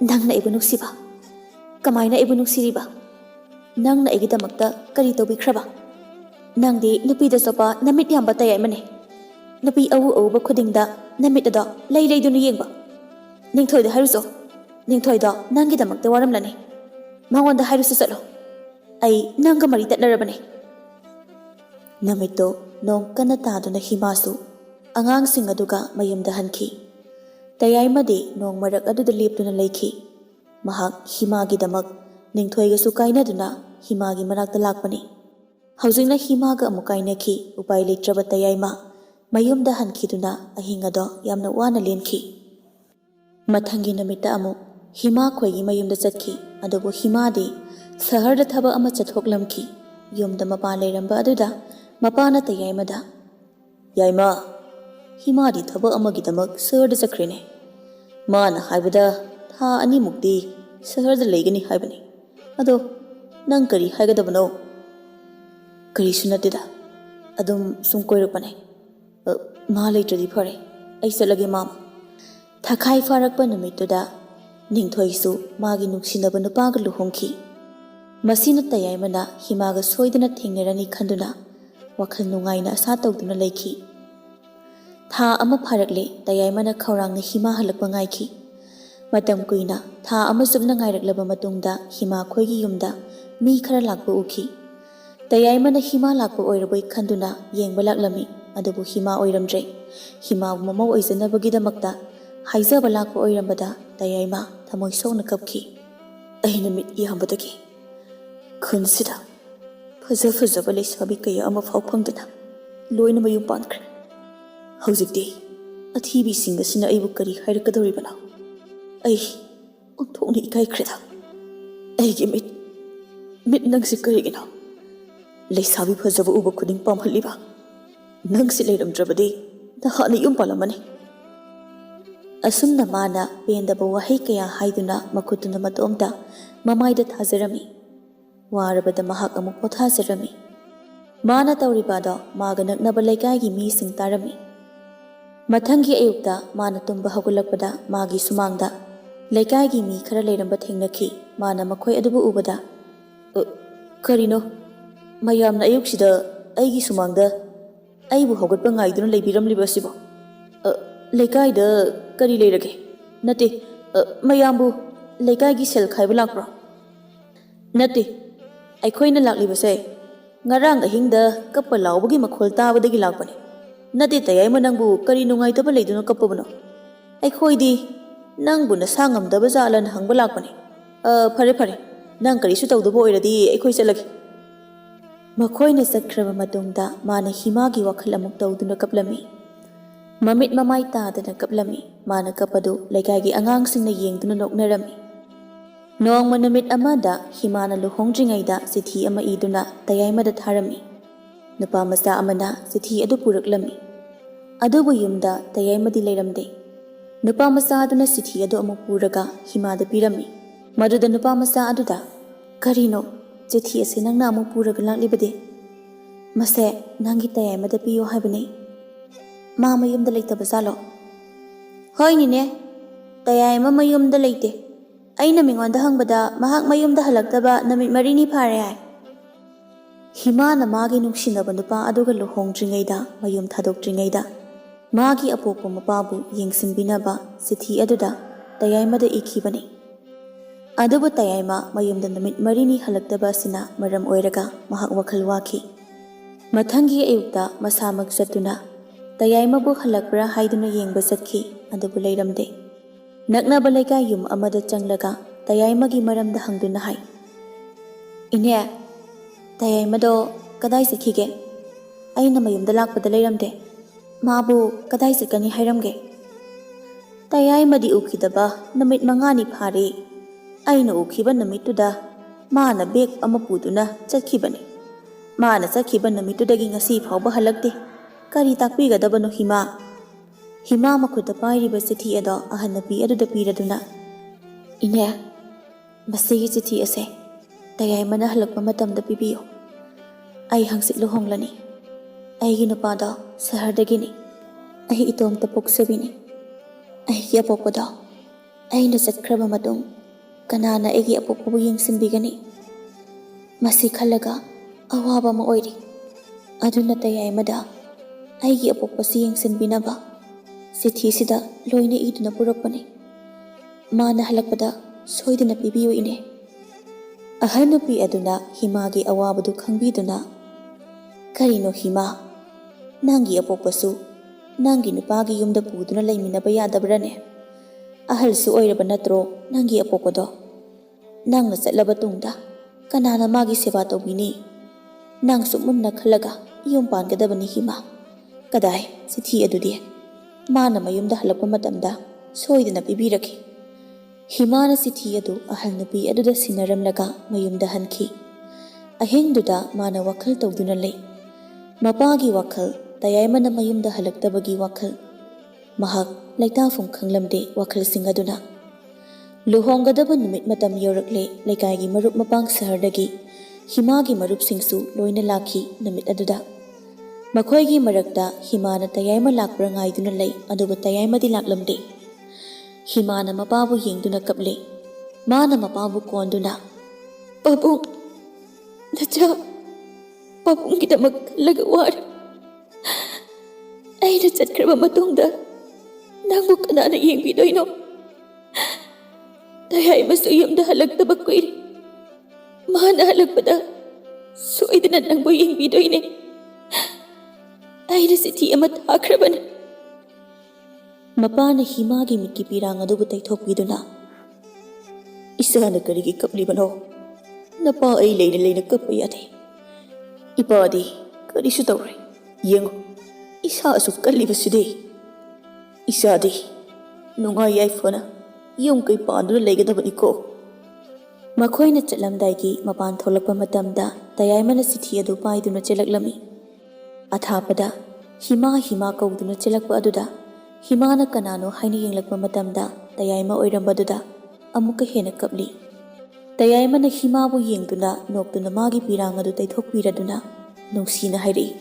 "ꯅꯪꯅ ꯑꯩꯕꯨ ꯅꯨꯡꯁꯤꯕ? ꯀꯃꯥꯏꯅ ꯑꯩꯕꯨ ꯅꯨꯡꯁꯤꯔꯤꯕ? ꯅꯪꯅ ꯑꯩꯒꯤꯗꯃꯛꯇ ꯀꯔꯤ ꯇꯧꯕꯤꯈ꯭ꯔꯕ? ꯅꯪꯗꯤ ꯅꯨꯄꯤꯗ ꯆꯣꯞꯄ ꯅꯃꯤꯠ ꯌꯥꯝꯕ ꯇꯌꯥꯏꯃꯅꯤ꯫ ꯅꯨꯄꯤ ꯑꯎ ꯑꯎꯕ ꯈꯨꯗꯤꯡꯗ ꯅꯃꯤꯠ ꯑꯗꯣ ꯂꯩ ꯂꯩꯗꯨꯅ ꯌꯦꯡꯕ꯫ ꯅꯤꯡꯊꯣꯏꯗ ꯍꯥꯏꯔꯨꯆꯣ, ꯅꯤꯡꯊꯣꯏꯗꯣ ꯅꯪꯒꯤꯗꯃꯛꯇ ꯋꯥꯔꯝꯂꯅꯤ꯫ ꯃꯉꯣꯟꯗ ꯍꯥꯏꯔꯨꯆꯣ ꯆꯠꯂꯣ, ꯑꯩ ꯅꯪꯒ ꯃꯔꯤ ꯇꯠꯅꯔꯕꯅꯤ." ꯅꯨꯃꯤꯠꯇꯣ ꯅꯣꯡ ꯀꯟꯅ ꯇꯥꯗꯨꯅ ꯍꯤꯃꯥꯁꯨ ꯑꯉꯥꯡꯁꯤꯡ ꯑꯗꯨꯒ ꯃꯌꯨꯝꯗ ꯍꯟꯈꯤ꯫ ꯇꯌꯥꯏꯃꯗꯤ ꯅꯣꯡ ꯃꯔꯛ ꯑꯗꯨꯗ ꯂꯦꯞꯇꯨꯅ ꯂꯩꯈꯤ꯫ ꯃꯍꯥꯛ ꯍꯤꯃꯥꯒꯤꯗꯃꯛ ꯅꯤꯡꯊꯣꯏꯒꯁꯨ ꯀꯥꯏꯅꯗꯨꯅ ꯍꯤꯃꯥꯒꯤ ꯃꯅꯥꯛꯇ ꯂꯥꯛꯄꯅꯤ꯫ ꯍꯧꯖꯤꯛꯅ ꯍꯤꯃꯥꯒ ꯑꯃꯨꯛ ꯀꯥꯏꯅꯈꯤ꯫ ꯎꯄꯥꯏ ꯂꯩꯇ꯭ꯔꯕ ꯇꯌꯥꯏꯃ ꯃꯌꯨꯝꯗ ꯍꯟꯈꯤꯗꯨꯅ ꯑꯍꯤꯡ ꯑꯗꯣ ꯌꯥꯝꯅ ꯋꯥꯅ ꯂꯦꯟꯈꯤ꯫ ꯃꯊꯪꯒꯤ ꯅꯨꯃꯤꯠꯇ ꯑꯃꯨꯛ ꯍꯤꯃꯥ ꯈꯣꯏꯒꯤ ꯃꯌꯨꯝꯗ ꯆꯠꯈꯤ꯫ ꯑꯗꯨꯕꯨ ꯍꯤꯃꯥꯗꯤ ꯁꯍꯔꯗ ꯊꯕꯛ ꯑꯃ ꯆꯠꯊꯣꯛꯂꯝꯈꯤ꯫ ꯌꯨꯝꯗ ꯃꯄꯥ ꯂꯩꯔꯝꯕ ꯑꯗꯨꯗ ꯃꯄꯥꯅ ꯇꯌꯥꯏꯃꯗ, "ꯌꯥꯏꯃ, ꯍꯤꯃꯥꯗꯤ ꯊꯕꯛ ꯑꯃꯒꯤꯗꯃꯛ ꯁꯍꯔꯗ ꯆꯠꯈ꯭ꯔꯦꯅꯦ꯫ ꯃꯥꯅ ꯍꯥꯏꯕꯗ ꯊꯥ 2 ꯃꯨꯛꯇꯤ ꯁꯍꯔꯗ ꯂꯩꯒꯅꯤ ꯍꯥꯏꯕꯅꯤ꯫ ꯑꯗꯣ ꯅꯪ ꯀꯔꯤ ꯍꯥꯏꯒꯗꯕꯅꯣ?" "ꯀꯔꯤꯁꯨ ꯅꯠꯇꯦꯗ, ꯑꯗꯨꯝ ꯁꯨꯝ ꯀꯣꯏꯔꯛꯄꯅꯦ꯫ ꯃꯥ ꯂꯩꯇ꯭ꯔꯗꯤ ꯐꯔꯦ, ꯑꯩ ꯆꯠꯂꯒꯦ ꯃꯥꯝꯃ." ꯊꯥꯈꯥꯏ ꯐꯥꯔꯛꯄ ꯅꯨꯃꯤꯠꯇꯨꯗ ꯅꯤꯡꯊꯣꯏꯁꯨ ꯃꯥꯒꯤ ꯅꯨꯡꯁꯤꯅꯕ ꯅꯨꯄꯥꯒ ꯂꯨꯍꯣꯡꯈꯤ꯫ ꯃꯁꯤꯅ ꯇꯌꯥꯏꯃꯅ ꯍꯤꯃꯥꯒ ꯁꯣꯏꯗꯅ ꯊꯦꯡꯅꯔꯅꯤ ꯈꯟꯗꯨꯅ ꯋꯥꯈꯜ ꯅꯨꯡꯉꯥꯏꯅ ꯑꯁꯥ ꯇꯧꯗꯨꯅ ꯂꯩꯈꯤ꯫ ꯊꯥ ꯑꯃ ꯐꯥꯔꯛꯂꯦ꯫ ꯇꯌꯥꯏꯃꯅ ꯈꯧꯔꯥꯡꯅ ꯍꯤꯃꯥ ꯍꯜꯂꯛꯄ ꯉꯥꯏꯈꯤ꯫ ꯃꯇꯝ ꯀꯨꯏꯅ ꯊꯥ ꯑꯃ ꯆꯨꯞꯅ ꯉꯥꯏꯔꯛꯂꯕ ꯃꯇꯨꯡꯗ ꯍꯤꯃꯥ ꯈꯣꯏꯒꯤ ꯌꯨꯝꯗ ꯃꯤ ꯈꯔ ꯂꯥꯛꯄ ꯎꯈꯤ꯫ ꯇꯌꯥꯏꯃꯅ ꯍꯤꯃꯥ ꯂꯥꯛꯄ ꯑꯣꯏꯔꯕꯣꯏ ꯈꯟꯗꯨꯅ ꯌꯦꯡꯕ ꯂꯥꯛꯂꯝꯃꯤ꯫ ꯑꯗꯨꯕꯨ ꯍꯤꯃꯥ ꯑꯣꯏꯔꯝꯗ꯭ꯔꯦ꯫ ꯍꯤꯃꯥꯕꯨ ꯃꯃꯧ ꯑꯣꯏꯖꯅꯕꯒꯤꯗꯃꯛꯇ ꯍꯥꯏꯖꯕ ꯂꯥꯛꯄ ꯑꯣꯏꯔꯝꯕꯗ ꯇꯌꯥꯏꯃ ꯊꯃꯣꯏ ꯁꯣꯛꯅ ꯀꯞꯈꯤ꯫ "ꯑꯩꯅ ꯃꯤꯠ ꯌꯥꯝꯕꯗꯒꯤ ꯈꯨꯟꯁꯤꯗ ꯐꯖ ꯐꯖꯕ ꯂꯩꯁꯥꯕꯤ ꯀꯌꯥ ꯑꯃ ꯐꯥꯎ ꯐꯪꯗꯅ ꯂꯣꯏꯅ ꯃꯌꯨꯝ ꯄꯥꯟꯈ꯭ꯔꯦ꯫ ꯍꯧꯖꯤꯛꯇꯤ ꯑꯊꯤꯕꯤꯁꯤꯡ ꯑꯁꯤꯅ ꯑꯩꯕꯨ ꯀꯔꯤ ꯍꯥꯏꯔꯛꯀꯗꯧꯔꯤꯕꯅꯣ? ꯑꯩ ꯑꯣꯟꯊꯣꯛꯅ ꯏꯀꯥꯏꯈ꯭ꯔꯦꯗ꯫ ꯑꯩꯒꯤ ꯃꯤꯠ ꯅꯪꯁꯤ ꯀꯔꯤꯒꯤꯅꯣ? ꯂꯩꯁꯥꯕꯤ ꯐꯖꯕ ꯎꯕ ꯈꯨꯗꯤꯡ ꯄꯥꯝꯍꯜꯂꯤꯕ? ꯅꯪꯁꯤ ꯂꯩꯔꯝꯗ꯭ꯔꯕꯗꯤ ꯅꯍꯥꯟꯅ ꯌꯨꯝ ꯄꯥꯜꯂꯝꯃꯅꯤ." ꯑꯁꯨꯝꯅ ꯃꯥꯅ ꯄꯦꯟꯗꯕ ꯋꯥꯍꯩ ꯀꯌꯥ ꯍꯥꯏꯗꯨꯅ ꯃꯈꯨꯠꯇꯨꯅ ꯃꯇꯣꯝꯇ ꯃꯃꯥꯏꯗ ꯊꯥꯖꯔꯝꯃꯤ꯫ ꯋꯥꯔꯕꯗ ꯃꯍꯥꯛ ꯑꯃꯨꯛ ꯄꯣꯊꯥꯖꯔꯝꯃꯤ꯫ ꯃꯥꯅ ꯇꯧꯔꯤꯕ ꯑꯗꯣ ꯃꯥꯒ ꯅꯛꯅꯕ ꯂꯩꯀꯥꯏꯒꯤ ꯃꯤꯁꯤꯡ ꯇꯥꯔꯝꯃꯤ꯫ ꯃꯊꯪꯒꯤ ꯑꯌꯨꯛꯇ ꯃꯥꯅ ꯇꯨꯝꯕ ꯍꯧꯒꯠꯂꯛꯄꯗ ꯃꯥꯒꯤ ꯁꯨꯃꯥꯡꯗ ꯂꯩꯀꯥꯏꯒꯤ ꯃꯤ ꯈꯔ ꯂꯩꯔꯝꯕ ꯊꯦꯡꯅꯈꯤ꯫ ꯃꯥꯅ ꯃꯈꯣꯏ ꯑꯗꯨꯕꯨ ꯎꯕꯗ, "ꯀꯔꯤꯅꯣ? ꯃꯌꯥꯝꯅ ꯑꯌꯨꯛꯁꯤꯗ ꯑꯩꯒꯤ ꯁꯨꯃꯥꯡꯗ ꯑꯩꯕꯨ ꯍꯧꯒꯠꯄ ꯉꯥꯏꯗꯨꯅ ꯂꯩꯕꯤꯔꯝꯂꯤꯕ ꯑꯁꯤꯕꯣ? ꯂꯩꯀꯥꯏꯗ ꯀꯔꯤ ꯂꯩꯔꯒꯦ? Nate, mayambu lekai gi sel khaiba lakpro. Nate, aikoina laklibase ngarang ahingda kappa laubagi makhol tabadagi lakpani. Nate tayai nangbu kari nungaitaba leiduna kappabano. Aikoidi nangbu nasa ngamdaba jalan hangba lakpani. Fare nang karisu tawdaba oiradi aikoi chalagi. Makhoina satkraba matungda mana himagi wakhal amuk tawduna kaplami. Mamit mamai taadana kaplami. Mana kapadu leikagi angangsingna yengduna noknarami. Noong manamit amada himana luhongdringaida sithi ama iduna tayaimada tharami. Nupa masa amana sithi adu puraklami. Adubu yumda tayaimadi leiramde. Nupa masa aduna sithi adu amuk puraga himada pirami. Maduda nupa masa aduda karino sithi ase nangna amuk puraga laklibade. Mase nangi tayaimada piyo haibane. Mama yumda leitaba zalo. Hoi nine, tayaima mayumda leite. Aina mingonda hangbada mahak mayumda halaktaba namit marini phare hai. Himana magi nungsinaba nupa aduga luhongdringaida mayum thadokdringaida. Magi apokpa mapabu yengsinbinaba sithi aduda tayaimada ikhibani. Adubu tayaima mayumda namit marini halaktaba sina maram oiraga mahak wakhal waki. Mathanggi ayukta masamak chatuna Tayaima bu halakpra haiduna yengba chatki adubu leiramde. Naknaba leika yum amada changlaga Tayaima gi maramda hangduna hai. Ine Tayaima do kadai sakhige aina mayumda lakpada leiramde. Mabu kadai sakani hairamge. Tayaima di ukhidaba namit mangani phare. Aina ukhiba namituda maana beg ama puduna chakhibani. Maana chakhiba namitudagi ngasi phawba halakte. Kari takpigadabano hima. Hima makhuda pairiba chithi ado ahanapi aduda piraduna. Ine masigi chithi ase Tayaimana halakpa matamda pibiyo. Ai hangsit luhonglani. Aigi nupada sahardagini. Ai itomta poksabini. Aigi apopada. Aina chatkraba matung kanana aigi apopabu yengsinbigani. Masi khalaga awaba ma oiri. Aduna Tayaimada aigi apopasi yengsinbinaba chithi sida loina iduna purakpani. Mana halakpada soiduna pibiyo ine. Ahanupi aduna himagi awabadu khangbiduna karino hima nangi apopasu nangi nupagi yumda puduna laiminaba yadabrane. Ahalsu oiraba natro nangi apopado. Nangna chatlaba tungda kanana magi seba tawbini. Nang sumunna khalaga yum pangadabani hima. Kadai chithi adudi mana mayumda halakpa matamda soiduna pibiraki. Himana chithi adu ahal nupi aduda sinaramlaga mayumda hanki. Ahengduda mana wakhal tawduna lei. Mapagi wakhal Tayaimana mayumda halaktabagi wakhal. Mahak laitafum khanglamde wakhal singaduna. Luhonggadaba numit matam yorakle leikaigi marup mapang sahardagi himagi marup singsu loina lakhi numit aduda. Makhoigi marakta himana Tayaima lakpra ngaiduna lei aduba Tayaima di laklamde. Himana mapabu yengduna kaple. Mana mapabu konduna. Pabung nacha pabung kidamak laga war. Aina chatkraba matungda nangbu kanana yengbidoino. Tayaima su yumda halaktaba koiri. Mana halakpada soidana nangbu yengbidoine. Aina chithi ama thakrabana. Mapana himagi mitki pirang adubu taithokpiduna. Isana karigi kaplibano. Napa ai leina kappa yade. Ipadi karisu tawre. Yengo isa asu kalibaside. Isadi nungai yai fona yung kai panduna leigadabani ko. Makhoina chatlamdaigi mapan tholakpa matamda Tayaimana chithi adu paiduna chelaklami. Athapada hima kauduna chelakpa aduda himana kanano haina yenglakpa matamda Tayaima oirambaduda amuka hena kapli. Tayaimana himabu yengduna noktuna magi pirang adu taithokpiraduna nungsina hairi.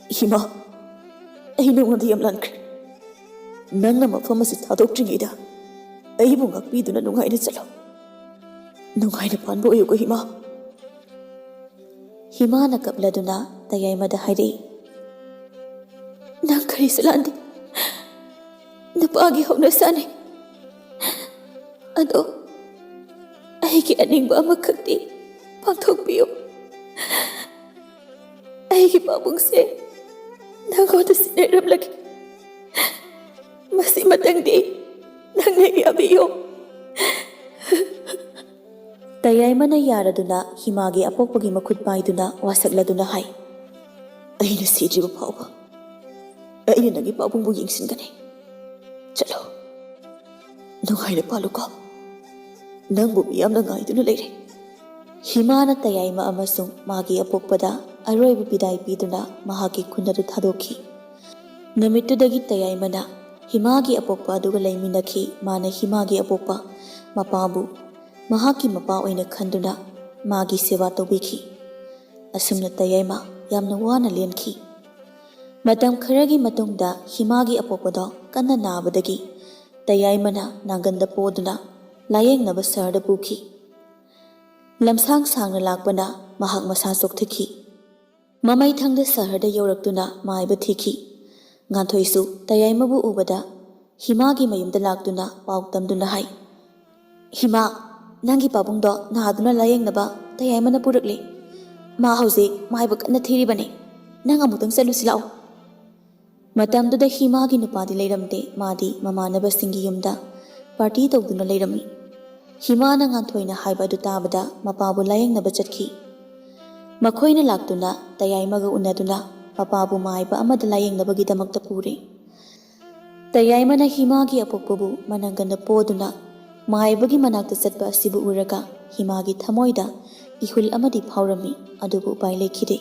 Hima ai nungadi yam lankre. Nangna mafam asi thadoktringida aibu ngakpiduna nungaina chalo. Nungaina panbo ayuko hima. Himana kapladuna Tayaimada hairi. Nang kari salandi napagi hauna sane. Ado aigi aningba amakakti pangthokpiyo. Aigi pabungse nangoda sineramlaki. Masi matangdi nangna yabiyo. Tayaimana yaraduna himagi apokpagi makhut paiduna wasakladuna hai. Aina sidriba phawba aina nagi pabungbu yengsingani. Chalo nungaina paluko. Nangbu miyamna ngaiduna leire. Himana Tayaima amasung magi apokpada aroibu bidai piduna mahaki khunadu thadokhi. Namitudagi Tayaimana himagi apokpa aduga laiminakhi mana himagi apokpa mapabu mahaki mapa oina khanduna magi seva tobikhi. Asumna Tayaima yamna wana lenkhi. Matam kharagi matungda himagi apokpado kanna nabadagi Tayaimana nanganda poduna layengnaba sarda pukhi. Lamsang sangna lakpana mahak masa sokthaki. Mamai thangda saharda yoraktuna maiba thiki. Nganthoisu Tayaimabu ubada himagi mayumda laktuna pauktamduna hai. Hima nangi pabungdo nahaduna layengnaba Tayaimana purakli. ꯃꯥ ꯍꯧꯖꯤꯛ ꯃꯥꯏꯕ ꯀꯟꯅ ꯊꯤꯔꯤꯕꯅꯤ ꯅꯪ ꯑꯃꯨꯛꯇꯪ ꯆꯠꯂꯨꯁꯤ ꯂꯥꯛꯑꯣ ꯃꯇꯝꯗꯨꯗ ꯍꯤꯃꯥꯒꯤ ꯅꯨꯄꯥꯗꯤ ꯂꯩꯔꯝꯗꯦ ꯃꯥꯗꯤ ꯃꯃꯥꯟꯅꯕꯁꯤꯡꯒꯤ ꯌꯨꯝꯗ ꯄꯥꯔꯇꯤ ꯇꯧꯗꯨꯅ ꯂꯩꯔꯝꯃꯤ ꯍꯤꯃꯥꯅ ꯉꯥꯟꯊꯣꯏꯅ ꯍꯥꯏꯕ ꯑꯗꯨ ꯇꯥꯕꯗ ꯃꯄꯥꯕꯨ ꯂꯥꯌꯦꯡꯅꯕ ꯆꯠꯈꯤ ꯃꯈꯣꯏꯅ ꯂꯥꯛꯇꯨꯅ ꯇꯌꯥꯏꯃꯒ ꯎꯅꯗꯨꯅ ꯃꯄꯥꯕꯨ ꯃꯥꯏꯕ ꯑꯃꯗ ꯂꯥꯌꯦꯡꯅꯕꯒꯤꯗꯃꯛꯇ ꯄꯨꯔꯦ ꯇꯌꯥꯏꯃꯅ ꯍꯤꯃꯥꯒꯤ ꯑꯄꯣꯛꯄꯕꯨ ꯃꯅꯪꯒꯟꯗ ꯄꯣꯗꯨꯅ ꯃꯥꯏꯕꯒꯤ ꯃꯅꯥꯛꯇ ꯆꯠꯄ ꯑꯁꯤꯕꯨ ꯎꯔꯒ ꯍꯤꯃꯥꯒꯤ ꯊꯃꯣꯏꯗ ꯏꯍꯨꯜ ꯑꯃꯗꯤ ꯐꯥꯎꯔꯝꯃꯤ ꯑꯗꯨꯕꯨ ꯎꯄꯥꯏ ꯂꯩꯈꯤꯗꯦ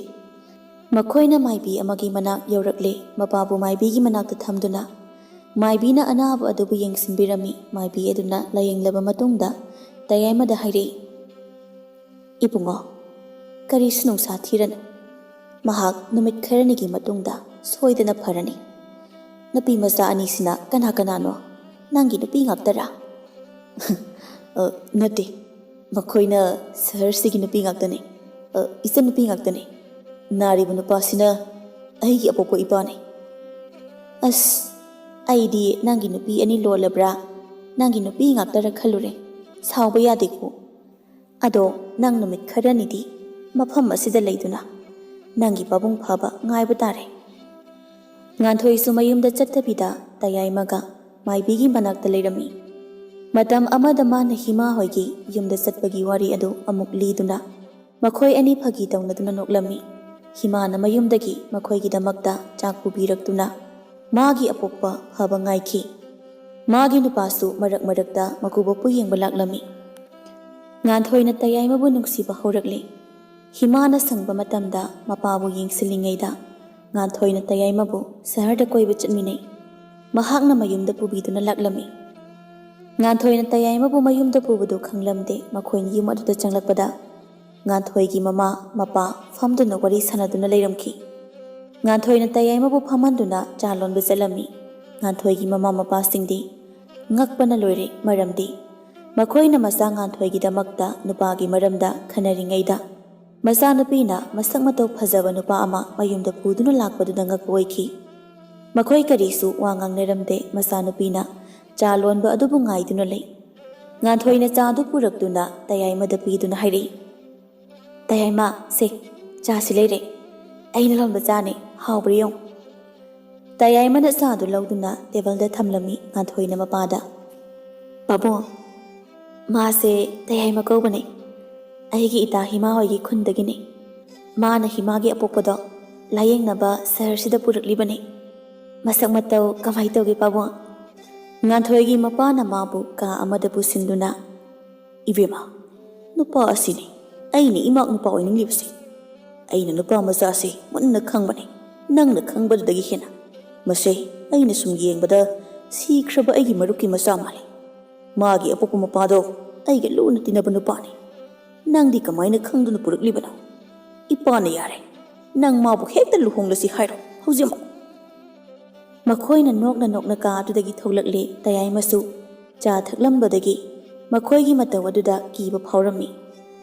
ꯃꯈꯣꯏꯅ ꯃꯥꯏꯕꯤ ꯑꯃꯒꯤ ꯃꯅꯥꯛ ꯌꯧꯔꯛꯂꯦ ꯃꯄꯥꯕꯨ ꯃꯥꯏꯕꯤꯒꯤ ꯃꯅꯥꯛꯇ ꯊꯝꯗꯨꯅ ꯃꯥꯏꯕꯤꯅ ꯑꯅꯥꯕ ꯑꯗꯨꯕꯨ ꯌꯦꯡꯁꯤꯟꯕꯤꯔꯝꯃꯤ ꯃꯥꯏꯕꯤ ꯑꯗꯨꯅ ꯂꯥꯌꯦꯡꯂꯕ ꯃꯇꯨꯡꯗ ꯇꯌꯥꯏꯃꯗ ꯍꯥꯏꯔꯛꯏ ꯏꯕꯨꯡꯉꯣ ꯀꯔꯤꯁꯨ ꯅꯨꯡꯁꯥ ꯊꯤꯔꯅꯨ ꯃꯍꯥꯛ ꯅꯨꯃꯤꯠ ꯈꯔꯅꯤꯒꯤ ꯃꯇꯨꯡꯗ ꯁꯣꯏꯗꯅ ꯐꯔꯅꯤ ꯅꯨꯄꯤ ꯃꯆꯥ ꯑꯅꯤꯁꯤꯅ ꯀꯅꯥ ꯀꯅꯥꯅꯣ ꯅꯪꯒꯤ ꯅꯨꯄꯤ ꯉꯥꯛꯇꯔꯥ ꯅꯠꯇꯦ ꯃꯈꯣꯏꯅ ꯁꯍꯔꯁꯤꯒꯤ ꯅꯨꯄꯤ ꯉꯥꯛꯇꯅꯤ ꯏꯆꯟ ꯅꯨꯄꯤ ꯉꯥꯛꯇꯅꯤ ꯅꯥꯔꯤꯕ ꯅꯨꯄꯥꯁꯤꯅ ꯑꯩꯒꯤ ꯑꯄꯣꯛꯄ ꯏꯄꯥꯅꯤ ꯑꯁ ꯑꯩꯗꯤ ꯅꯪꯒꯤ ꯅꯨꯄꯤ ꯑꯅꯤ ꯂꯣꯜꯂꯕ꯭ꯔꯥ ꯅꯪꯒꯤ ꯅꯨꯄꯤ ꯉꯥꯛꯇꯔ ꯈꯜꯂꯨꯔꯦ ꯁꯥꯎꯕ ꯌꯥꯗꯦꯀꯣ ꯑꯗꯣ ꯅꯪ ꯅꯨꯃꯤꯠ ꯈꯔꯅꯤꯗꯤ ꯃꯐꯝ ꯑꯁꯤꯗ ꯂꯩꯗꯨꯅ ꯅꯪꯒꯤ ꯄꯥꯕꯨꯡ ꯐꯕ ꯉꯥꯏꯕ ꯇꯥꯔꯦ ꯉꯥꯟꯊꯣꯏꯁꯨ ꯃꯌꯨꯝꯗ ꯆꯠꯇꯕꯤꯗ ꯇꯌꯥꯏꯃꯒ ꯃꯥꯏꯕꯤꯒꯤ ꯃꯅꯥꯛꯇ ꯂꯩꯔꯝꯃꯤ ꯃꯇꯝ ꯑꯃꯗ ꯃꯥꯅ ꯍꯤꯃꯥ ꯍꯣꯏꯒꯤ ꯌꯨꯝꯗ ꯆꯠꯄꯒꯤ ꯋꯥꯔꯤ ꯑꯗꯨ ꯑꯃꯨꯛ ꯂꯤꯗꯨꯅ ꯃꯈꯣꯏ ꯑꯅꯤ ꯐꯥꯒꯤ ꯇꯧꯅꯗꯨꯅ ꯅꯣꯛꯂꯝꯃꯤ ꯍꯤꯃꯥꯅ ꯃꯌꯨꯝꯗꯒꯤ ꯃꯈꯣꯏꯒꯤꯗꯃꯛꯇ ꯆꯥꯛ ꯄꯨꯕꯤꯔꯛꯇꯨꯅ ꯃꯥꯒꯤ ꯑꯄꯣꯛꯄ ꯐꯕ ꯉꯥꯏꯈꯤ ꯃꯥꯒꯤ ꯅꯨꯄꯥꯁꯨ ꯃꯔꯛ ꯃꯔꯛꯇ ꯃꯀꯨꯕꯣꯛꯄꯨ ꯌꯦꯡꯕ ꯂꯥꯛꯂꯝꯃꯤ ꯉꯥꯟꯊꯣꯏꯅ ꯇꯌꯥꯏꯃꯕꯨ ꯅꯨꯡꯁꯤꯕ ꯍꯧꯔꯛꯂꯤ ꯍꯤꯃꯥꯅ ꯁꯪꯕ ꯃꯇꯝꯗ ꯃꯄꯥꯕꯨ ꯌꯦꯡꯁꯤꯜꯂꯤꯉꯩꯗ ꯉꯥꯟꯊꯣꯏꯅ ꯇꯌꯥꯏꯃꯕꯨ ꯁꯍꯔꯗ ꯀꯣꯏꯕ ꯆꯠꯃꯤꯟꯅꯩ ꯃꯍꯥꯛꯅ ꯃꯌꯨꯝꯗ ꯄꯨꯕꯤꯗꯨꯅ ꯂꯥꯛꯂꯝꯃꯤ ꯉꯥꯟꯊꯣꯏꯅ ꯇꯌꯥꯏꯃꯕꯨ ꯃꯌꯨꯝꯗ ꯄꯨꯕꯗꯨ ꯈꯪꯂꯝꯗꯦ ꯃꯈꯣꯏꯅ ꯌꯨꯝ ꯑꯗꯨꯗ ꯆꯪꯂꯛꯄꯗ ꯉꯥꯟꯊꯣꯏꯒꯤ ꯃꯃꯥ ꯃꯄꯥ ꯐꯝꯗꯨꯅ ꯋꯥꯔꯤ ꯁꯥꯟꯅꯗꯨꯅ ꯂꯩꯔꯝꯈꯤ ꯉꯥꯟꯊꯣꯏꯅ ꯇꯌꯥꯏꯃꯕꯨ ꯐꯝꯍꯟꯗꯨꯅ ꯆꯥ ꯂꯣꯟꯕ ꯆꯠꯂꯝꯃꯤ ꯉꯥꯟꯊꯣꯏꯒꯤ ꯃꯃꯥ ꯃꯄꯥꯁꯤꯡꯗꯤ ꯉꯛꯄꯅ ꯂꯣꯏꯔꯦ ꯃꯔꯝꯗꯤ ꯃꯈꯣꯏꯅ ꯃꯆꯥ ꯉꯥꯟꯊꯣꯏꯒꯤꯗꯃꯛꯇ ꯅꯨꯄꯥꯒꯤ ꯃꯔꯝꯗ ꯈꯟꯅꯔꯤꯉꯩꯗ ꯃꯆꯥꯅꯨꯄꯤꯅ ꯃꯁꯛ ꯃꯇꯧ ꯐꯖꯕ ꯅꯨꯄꯥ ꯑꯃ ꯃꯌꯨꯝꯗ ꯄꯨꯗꯨꯅ ꯂꯥꯛꯄꯗꯨꯗ ꯉꯛꯄ ꯑꯣꯏꯈꯤ ꯃꯈꯣꯏ ꯀꯔꯤꯁꯨ ꯋꯥ ꯉꯥꯡꯅꯔꯝꯗꯦ ꯃꯆꯥꯅꯨꯄꯤꯅ ꯆꯥ ꯂꯣꯟꯕ ꯑꯗꯨꯕꯨ ꯉꯥꯏꯗꯨꯅ ꯂꯩ ꯉꯥꯟꯊꯣꯏꯅ ꯆꯥꯗꯨ ꯄꯨꯔꯛꯇꯨꯅ ꯇꯌꯥꯏꯃꯗ ꯄꯤꯗꯨꯅ ꯍꯥꯏꯔꯛꯏ ꯇꯌꯥꯏꯃ ꯁꯦ ꯆꯥꯁꯤ ꯂꯩꯔꯦ ꯑꯩꯅ ꯂꯣꯟꯕ ꯆꯥꯅꯤ ꯍꯥꯎꯕ꯭ꯔ ꯌꯦꯡꯉꯨ ꯇꯌꯥꯏꯃꯅ ꯆꯥꯗꯨ ꯂꯧꯗꯨꯅ ꯇꯦꯕꯜꯗ ꯊꯝꯂꯝꯃꯤ ꯉꯥꯟꯊꯣꯏꯅ ꯃꯄꯥꯗ ꯄꯥꯕꯨꯡ ꯃꯥꯁꯦ ꯇꯌꯥꯏꯃ ꯀꯧꯕꯅꯤ ꯑꯩꯒꯤ ꯏꯇꯥ ꯍꯤꯃꯥ ꯍꯣꯏꯒꯤ ꯈꯨꯟꯗꯒꯤꯅꯤ ꯃꯥꯅ ꯍꯤꯃꯥꯒꯤ ꯑꯄꯣꯛꯄꯗꯣ ꯂꯥꯌꯦꯡꯅꯕ ꯁꯍꯔꯁꯤꯗ ꯄꯨꯔꯛꯂꯤꯕꯅꯤ ꯃꯁꯛ ꯃꯇꯧ ꯀꯃꯥꯏꯅ ꯇꯧꯒꯦ ꯄꯥꯕꯨꯡ ꯉꯥꯟꯊꯣꯏꯒꯤ ꯃꯄꯥꯅ ꯃꯥꯕꯨ ꯀꯥ ꯑꯃꯗ ꯄꯨꯁꯤꯟꯗꯨꯅ ꯏꯕꯦꯝꯃ ꯅꯨꯄꯥ ꯑꯁꯤꯅꯤ ꯑꯩꯅ ꯏꯃꯥꯛ ꯅꯨꯄꯥ ꯑꯣꯏꯅꯤꯡꯂꯤꯕꯁꯤ ꯑꯩꯅ ꯅꯨꯄꯥ ꯃꯆꯥꯁꯤ ꯃꯨꯟꯅ ꯈꯪꯕꯅꯤ ꯅꯪꯅ ꯈꯪꯕꯗꯨꯗꯒꯤ ꯍꯦꯟꯅ ꯃꯁꯤ ꯑꯩꯅ ꯁꯨꯝ ꯌꯦꯡꯕꯗ ꯁꯤꯈ꯭ꯔꯕ ꯑꯩꯒꯤ ꯃꯔꯨꯞꯀꯤ ꯃꯆꯥ ꯃꯥꯜꯂꯤ ꯃꯥꯒꯤ ꯑꯄꯣꯛꯄ ꯃꯄꯥꯗꯣ ꯑꯩꯒ ꯂꯨꯅ ꯇꯤꯟꯅꯕ ꯅꯨꯄꯥꯅꯤ ꯅꯪꯗꯤ ꯀꯃꯥꯏꯅ ꯈꯪꯗꯨꯅ ꯄꯨꯔꯛꯂꯤꯕꯅꯣ ꯏꯄꯥꯅ ꯌꯥꯔꯦ ꯅꯪ ꯃꯥꯕꯨ ꯍꯦꯛꯇ ꯂꯨꯍꯣꯡꯂꯁꯤ ꯍꯥꯏꯔꯣ ꯍꯧꯖꯤꯛꯃꯛ ꯃꯈꯣꯏꯅ ꯅꯣꯛꯅ ꯅꯣꯛꯅ ꯀꯥ ꯑꯗꯨꯗꯒꯤ ꯊꯣꯛꯂꯛꯂꯦ ꯇꯌꯥꯏꯃꯁꯨ ꯆꯥ ꯊꯛꯂꯝꯕꯗꯒꯤ ꯃꯈꯣꯏꯒꯤ ꯃꯇꯧ ꯑꯗꯨꯗ ꯀꯤꯕ ꯐꯥꯎꯔꯝꯃꯤ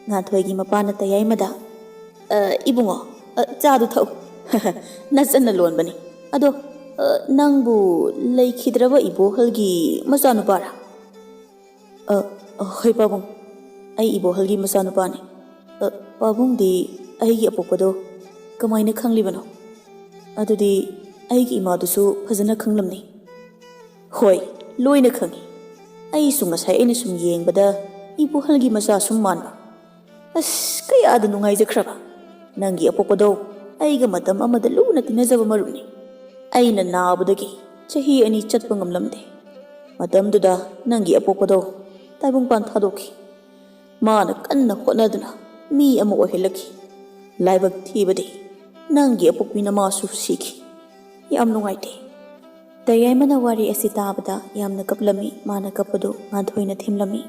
ꯉꯥꯟꯊꯣꯏꯒꯤ ꯃꯄꯥꯅ ꯇꯌꯥꯏꯃꯗ ꯏꯕꯨꯡꯉꯣ ꯆꯥꯗꯨ ꯊꯛꯎ ꯅꯆꯟꯅ ꯂꯣꯟꯕꯅꯤ ꯑꯗꯣ ꯅꯪꯕꯨ ꯂꯩꯈꯤꯗ꯭ꯔꯕ ꯏꯕꯣꯍꯜꯒꯤ ꯃꯆꯥꯅꯨꯄꯥꯔꯥ ꯍꯣꯏ ꯄꯥꯕꯨꯡ ꯑꯩ ꯏꯕꯣꯍꯜꯒꯤ ꯃꯆꯥꯅꯨꯄꯥꯅꯤ ꯄꯥꯕꯨꯡꯗꯤ ꯑꯩꯒꯤ ꯑꯄꯣꯛꯄꯗꯣ ꯀꯃꯥꯏꯅ ꯈꯪꯂꯤꯕꯅꯣ ꯑꯗꯨꯗꯤ ꯑꯩꯒꯤ ꯏꯃꯥꯗꯨꯁꯨ ꯐꯖꯅ ꯈꯪꯂꯝꯅꯤ ꯍꯣꯏ ꯂꯣꯏꯅ ꯈꯪꯉꯤ ꯑꯩꯁꯨ ꯉꯁꯥꯏ ꯑꯩꯅ ꯁꯨꯝ ꯌꯦꯡꯕꯗ ꯏꯕꯣꯍꯜꯒꯤ ꯃꯆꯥ ꯁꯨꯝ マンバ ꯑꯁ ꯀꯌꯥꯗ ꯅꯨꯡꯉꯥꯏꯖꯈ꯭ꯔꯕ ꯅꯪꯒꯤ ꯑꯄꯣꯛꯄꯗꯣ ꯑꯩꯒ ꯃꯇꯝ ꯑꯃꯗ ꯂꯨꯅ ꯇꯤꯟꯅꯖꯕ ꯃꯔꯨꯞꯅꯤ ꯑꯩꯅ ꯅꯥꯕꯗꯒꯤ ꯆꯍꯤ 2 ꯆꯠꯄ ꯉꯝꯂꯝꯗꯦ ꯃꯇꯝꯗꯨꯗ ꯅꯪꯒꯤ ꯑꯄꯣꯛꯄꯗꯣ ꯇꯥꯏꯕꯪꯄꯥꯟ ꯊꯥꯗꯣꯛꯈꯤ ꯃꯥꯅ ꯀꯟꯅ ꯍꯣꯠꯅꯗꯨꯅ ꯃꯤ ꯑꯃ ꯑꯣꯏꯍꯜꯂꯛꯈꯤ ꯂꯥꯏꯕꯛ ꯊꯤꯕꯗꯤ ꯅꯪꯒꯤ ꯑꯄꯣꯛꯄꯤꯅ ꯃꯥꯁꯨ ꯁꯤꯈꯤ ꯌꯥꯝ ꯅꯨꯡꯉꯥꯏꯇꯦ ꯇꯌꯥꯏꯃꯅ ꯋꯥꯔꯤ ꯑꯁꯤ ꯇꯥꯕꯗ ꯌꯥꯝꯅ ꯀꯞꯂꯝꯃꯤ ꯃꯥꯅ ꯀꯞꯄꯗꯨ ꯉꯥꯟꯊꯣꯏꯅ ꯊꯦꯝꯂꯝꯃꯤ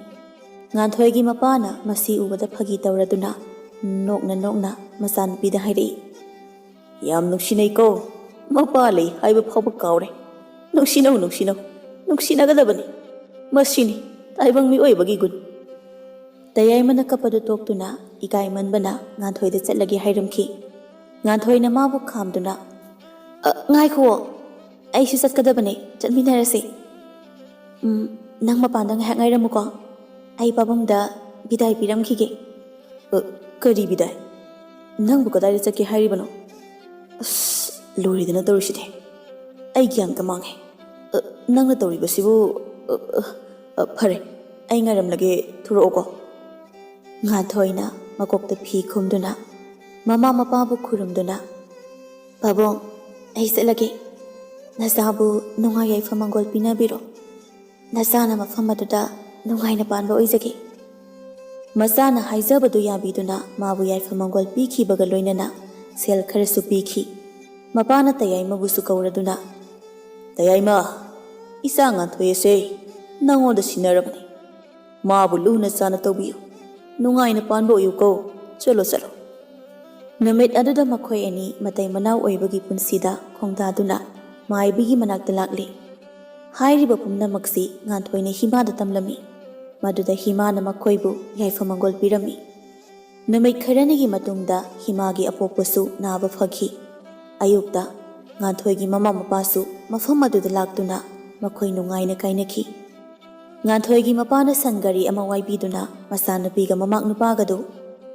ꯉꯥꯟꯊꯣꯏꯒꯤ ꯃꯄꯥꯅ ꯃꯁꯤ ꯎꯕꯗ ꯐꯥꯒꯤ ꯇꯧꯔꯗꯨꯅ ꯅꯣꯛꯅ ꯅꯣꯛꯅ ꯃꯆꯥꯅꯨꯄꯤꯗ ꯍꯥꯏꯔꯛꯏ ꯌꯥꯝ ꯅꯨꯡꯁꯤꯅꯩꯀꯣ ꯃꯄꯥ ꯂꯩ ꯍꯥꯏꯕ ꯐꯥꯎꯕ ꯀꯥꯎꯔꯦ ꯅꯨꯡꯁꯤꯅꯧ ꯅꯨꯡꯁꯤꯅꯧ ꯅꯨꯡꯁꯤꯅꯒꯗꯕꯅꯤ ꯃꯁꯤꯅꯤ ꯇꯥꯏꯕꯪ ꯃꯤꯑꯣꯏꯕꯒꯤ ꯒꯨꯟ ꯇꯌꯥꯏꯃꯅ ꯀꯞꯄꯗꯨ ꯇꯣꯛꯇꯨꯅ ꯏꯀꯥꯏꯃꯟꯕꯅ ꯉꯥꯟꯊꯣꯏꯗ ꯆꯠꯂꯒꯦ ꯍꯥꯏꯔꯝꯈꯤ ꯉꯥꯟꯊꯣꯏꯅ ꯃꯥꯕꯨ ꯈꯥꯝꯗꯨꯅ ꯉꯥꯏꯈꯨꯑꯣ ꯑꯩꯁꯨ ꯆꯠꯀꯗꯕꯅꯦ ꯆꯠꯃꯤꯟꯅꯔꯁꯤ ꯅꯪ ꯃꯄꯥꯟꯗ ꯉꯥꯏꯍꯥꯛ ꯉꯥꯏꯔꯝꯃꯨꯀꯣ ꯑꯩ ꯄꯥꯕꯨꯡꯗ ꯕꯤꯗꯥꯏ ꯄꯤꯔꯝꯈꯤꯒꯦ ꯀꯔꯤ ꯕꯤꯗꯥꯏ ꯅꯪꯕꯨ ꯀꯗꯥꯏꯗ ꯆꯠꯀꯦ ꯍꯥꯏꯔꯤꯕꯅꯣ? ꯑꯁ ꯂꯣꯏꯔꯦꯗꯅ ꯇꯧꯔꯤꯁꯤꯗꯤ, ꯑꯩ ꯒ꯭ꯌꯥꯟꯒ ꯃꯥꯡꯉꯦ꯫ ꯅꯪꯅ ꯇꯧꯔꯤꯕꯁꯤꯕꯨ ꯐꯔꯦ, ꯑꯩ ꯉꯥꯏꯔꯝꯂꯒꯦ, ꯊꯣꯔꯛꯑꯣꯀꯣ꯫ ꯉꯥꯟꯊꯣꯏꯅ ꯃꯀꯣꯛꯇ ꯐꯤ ꯈꯨꯝꯗꯨꯅ ꯃꯃꯥ ꯃꯄꯥꯕꯨ ꯈꯨꯔꯨꯝꯗꯨꯅ, ꯄꯥꯕꯨꯡ, ꯑꯩ ꯆꯠꯂꯒꯦ꯫ ꯅꯆꯥꯕꯨ ꯅꯨꯡꯉꯥꯏ ꯌꯥꯏꯐ ꯃꯪꯒꯣꯜ ꯄꯤꯅꯕꯤꯔꯣ꯫ ꯅꯆꯥꯅ ꯃꯐꯝ ꯑꯗꯨꯗ ꯅꯨꯡꯉꯥꯏꯅ ꯄꯥꯟꯕ ꯑꯣꯏꯖꯒꯦ꯫ ꯃꯆꯥꯅ ꯍꯥꯏꯖꯕꯗꯨ ꯌꯥꯕꯤꯗꯨꯅ ꯃꯥꯕꯨ ꯌꯥꯏꯐ ꯃꯪꯒꯣꯜ ꯄꯤꯈꯤꯕꯒ ꯂꯣꯏꯅꯅ ꯁꯦꯜ ꯈꯔꯁꯨ ꯄꯤꯈꯤ꯫ ꯃꯄꯥꯅ ꯇꯌꯥꯏꯃꯕꯨꯁꯨ ꯀꯧꯔꯗꯨꯅ, ꯇꯌꯥꯏꯃ, ꯏꯆꯥ ꯉꯥꯟꯊꯣꯏ ꯑꯁꯦ ꯅꯪꯉꯣꯟꯗ ꯁꯤꯟꯅꯔꯕꯅꯤ꯫ ꯃꯥꯕꯨ ꯂꯨꯅ ꯆꯥꯅ ꯇꯧꯕꯤꯌꯨ, ꯅꯨꯡꯉꯥꯏꯅ ꯄꯥꯟꯕ ꯑꯣꯏꯌꯨꯀꯣ꯫ ꯆꯠꯂꯣ ꯆꯠꯂꯣ꯫ ꯅꯨꯃꯤꯠ ꯑꯗꯨꯗ ꯃꯈꯣꯏ ꯑꯅꯤ ꯃꯇꯩ ꯃꯅꯥꯎ ꯑꯣꯏꯕꯒꯤ ꯄꯨꯟꯁꯤꯗ ꯈꯣꯡꯗꯥꯗꯨꯅ ꯃꯥꯏꯕꯤꯒꯤ ꯃꯅꯥꯛꯇ ꯂꯥꯛꯂꯤ꯫ ꯍꯥꯏꯔꯤꯕ ꯄꯨꯝꯅꯃꯛꯁꯤ ꯉꯥꯟꯊꯣꯏꯅ ꯍꯤꯃꯥꯗ ꯇꯝꯂꯝꯃꯤ꯫ ꯃꯗꯨꯗ ꯍꯤꯃꯥꯅ ꯃꯈꯣꯏꯕꯨ ꯌꯥꯏꯐ ꯃꯪꯒꯣꯜ ꯄꯤꯔꯝꯃꯤ꯫ ꯅꯨꯃꯤꯠ ꯈꯔꯅꯤꯒꯤ ꯃꯇꯨꯡꯗ ꯍꯤꯃꯥꯒꯤ ꯑꯄꯣꯛꯄꯁꯨ ꯅꯥꯕ ꯐꯈꯤ꯫ ꯑꯌꯨꯛꯇ ꯉꯥꯟꯊꯣꯏꯒꯤ ꯃꯃꯥ ꯃꯄꯥꯁꯨ ꯃꯐꯝ ꯑꯗꯨꯗ ꯂꯥꯛꯇꯨꯅ ꯃꯈꯣꯏ ꯅꯨꯡꯉꯥꯏꯅ ꯀꯥꯏꯅꯈꯤ꯫ ꯉꯥꯟꯊꯣꯏꯒꯤ ꯃꯄꯥꯅ ꯁꯟ ꯒꯥꯔꯤ ꯑꯃ ꯋꯥꯏꯕꯤꯗꯨꯅ ꯃꯆꯥꯅꯨꯄꯤꯒ ꯃꯃꯥꯛ ꯅꯨꯄꯥꯒꯗꯨ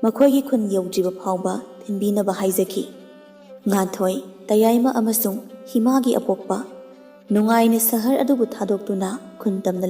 ꯃꯈꯣꯏꯒꯤ ꯈꯨꯟ ꯌꯧꯗ꯭ꯔꯤꯕ ꯐꯥꯎꯕ ꯊꯤꯟꯕꯤꯅꯕ ꯍꯥꯏꯖꯈꯤ꯫ ꯉꯥꯟꯊꯣꯏ, ꯇꯌꯥꯏꯃ ꯑꯃꯁꯨꯡ ꯍꯤꯃꯥꯒꯤ ꯑꯄꯣꯛꯄ ꯅꯨꯡꯉꯥꯏꯅ ꯁꯍꯔ ꯑꯗꯨꯕꯨ ꯊꯥꯗꯣꯛꯇꯨꯅ ꯈꯨꯟ ꯇꯝꯅ